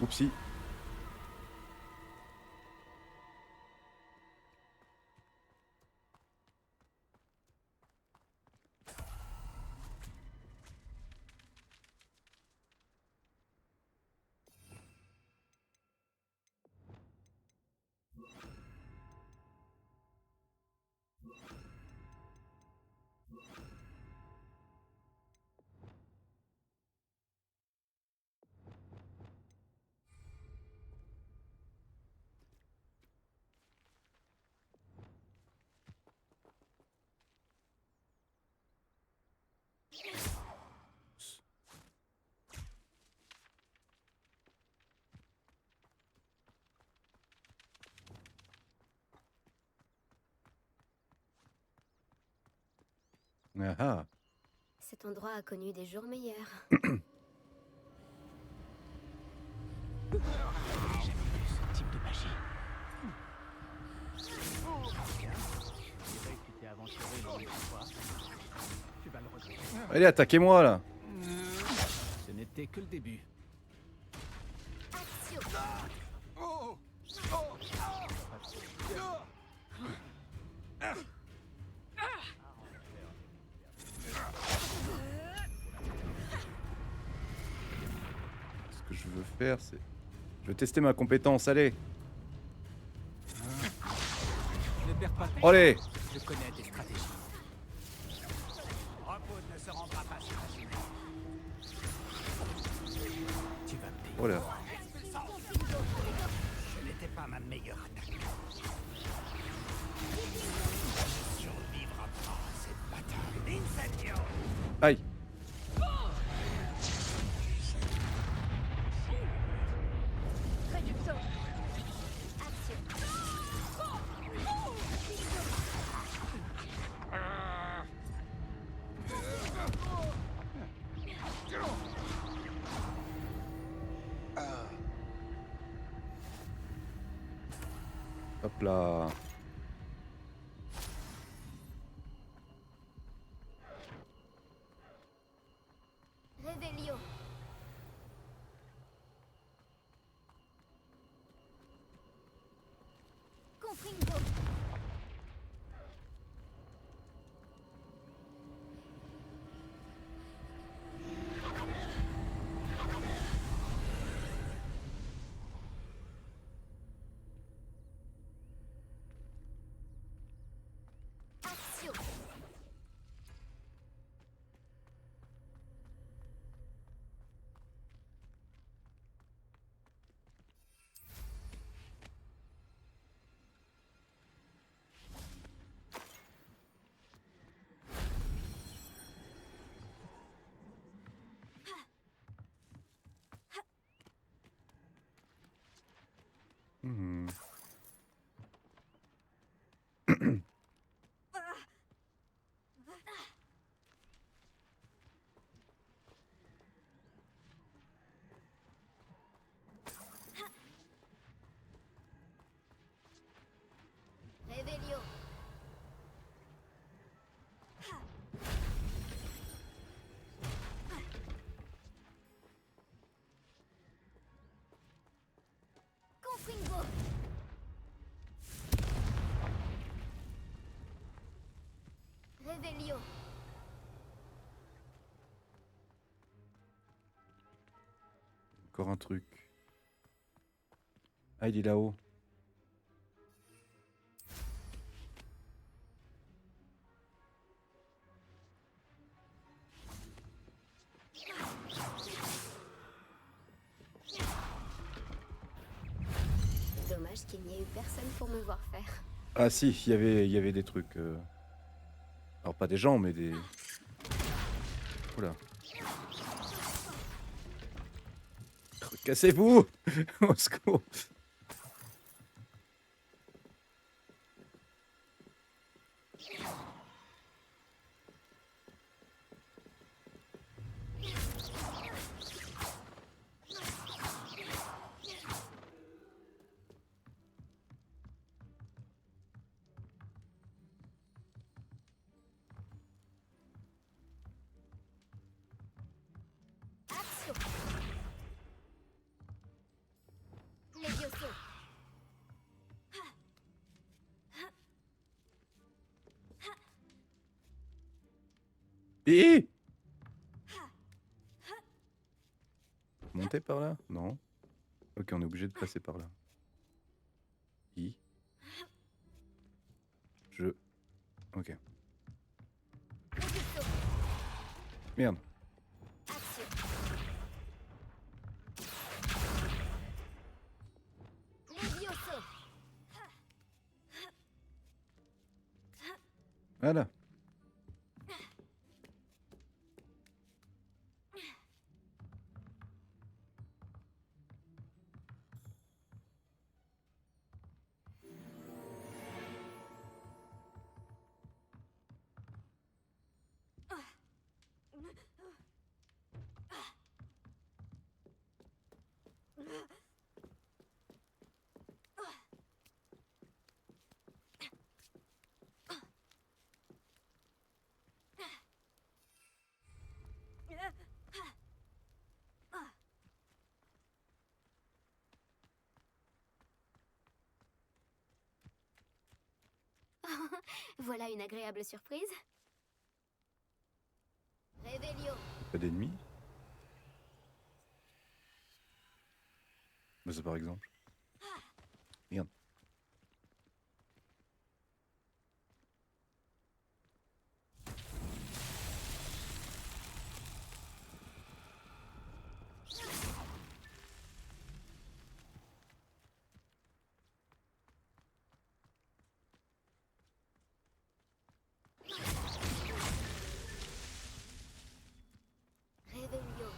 Oupsie. Ah ah. Cet endroit a connu des jours meilleurs. J'ai jamais vu ce type de magie. Je dirais que tu t'es aventuré dans une fois. Tu vas le regretter. Allez, attaquez-moi là. Ce n'était que le début. Ce que je veux faire, c'est... Je veux tester ma compétence, allez. Ne perds pas de Allez. Je connais tes stratégies. Repos ne se rendra pas si facilement. Tu vas me payer. Oh là. Ce n'était pas ma meilleure attaque. Ne survivra pas à cette bataille. Incendio. Aïe. Réduction. Hop là. Réveillon. Confringo. Action. Hmm. Réveillon. Confringo. Réveillon. Encore un truc. Ah, il est là-haut. Dommage qu'il n'y ait eu personne pour me voir faire. Ah si, il y avait des trucs. Alors pas des gens, mais des... Oula. Cassez-vous. Au secours. Et monter par là? Non. Ok, on est obligé de passer par là. Je... Ok. Merde. Voilà. Voilà une agréable surprise. Réveillon. Pas d'ennemis? Bah ça par exemple. Merde. Réveillon.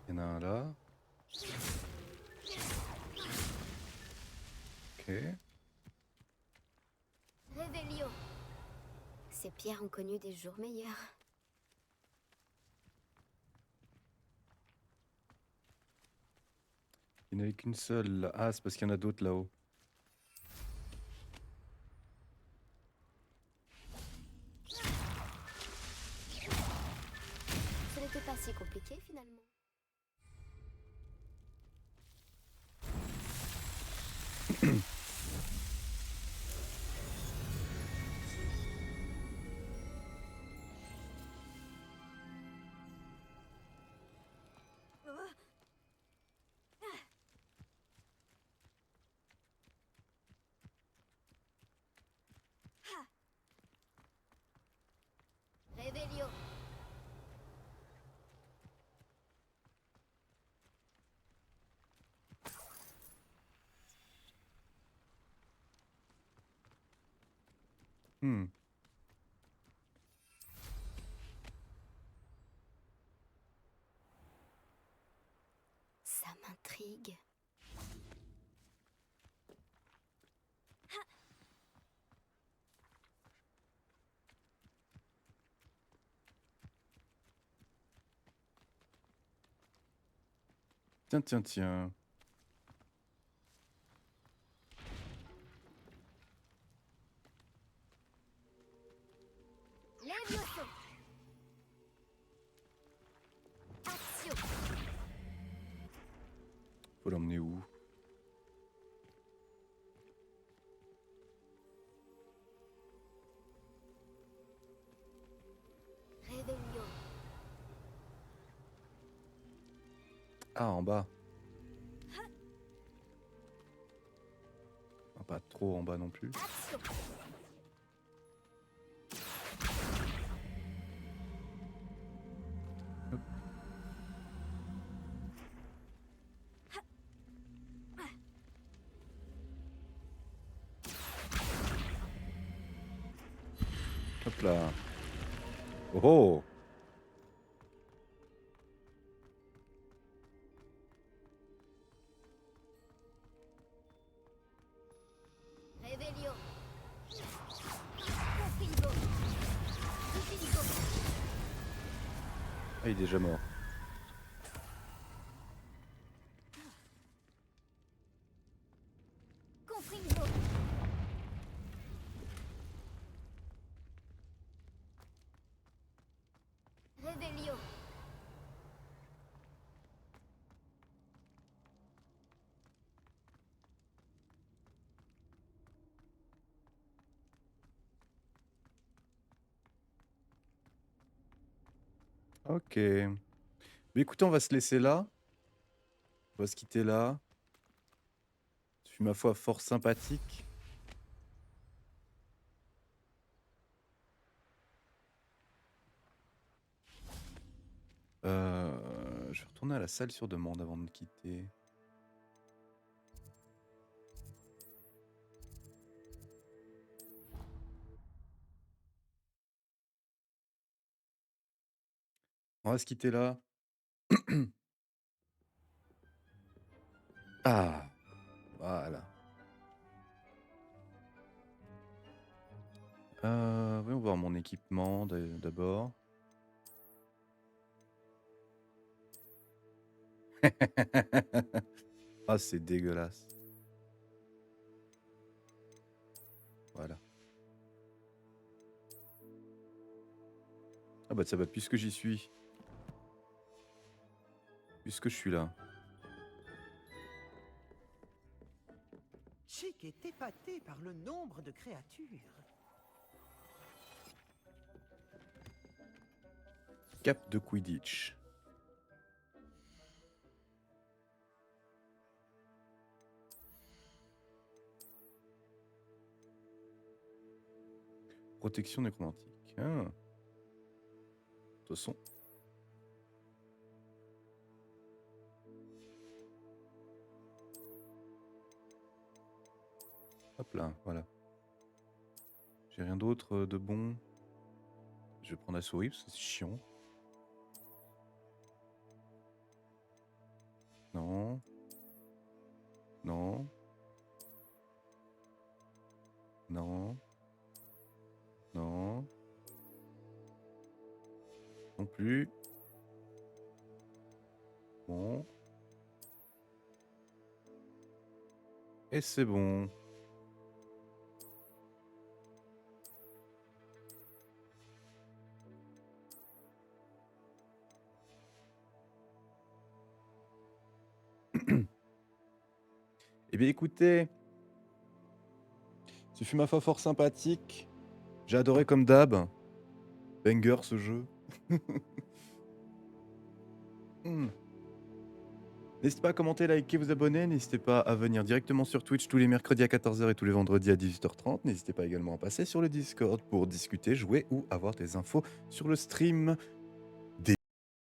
Il y en a un là. Ok. Réveillon. Ces pierres ont connu des jours meilleurs. Il n'y en avait qu'une seule là. Ah, c'est parce qu'il y en a d'autres là-haut. Ce n'était pas si compliqué finalement. Réveillon. Hmm. Ça m'intrigue. Tiens, tiens, tiens. Lévioso. Action. Faut l'emmener où? Réveillon. Ah, en bas. Ah, pas trop en bas non plus. Action. Hop là. Oh oh. Réveillon. Confringo. Confringo. Ah, il est déjà mort. Confringo. Réveillon. Ok. Mais écoutez, on va se laisser là. On va se quitter là. Ce fut ma foi fort sympathique. Je vais retourner à la salle sur demande avant de me quitter. On va se quitter là. Ah, voilà. Voyons voir mon équipement d'abord. Ah, c'est dégueulasse. Voilà. Ah bah ça va, puisque j'y suis. Puisque je suis là. Chic est épaté par le nombre de créatures. Cap de Quidditch. Protection nécromantique. Ah. De toute façon. Hop là, voilà. J'ai rien d'autre de bon. Je vais prendre la souris parce que c'est chiant. Non. Non. Non. Non. Non plus. Bon. Et c'est bon. Eh bien écoutez, ce fut ma foi fort sympathique. J'ai adoré comme d'hab. Banger ce jeu. N'hésitez pas à commenter, liker, vous abonner. N'hésitez pas à venir directement sur Twitch tous les mercredis à 14h et tous les vendredis à 18h30. N'hésitez pas également à passer sur le Discord pour discuter, jouer ou avoir des infos sur le stream.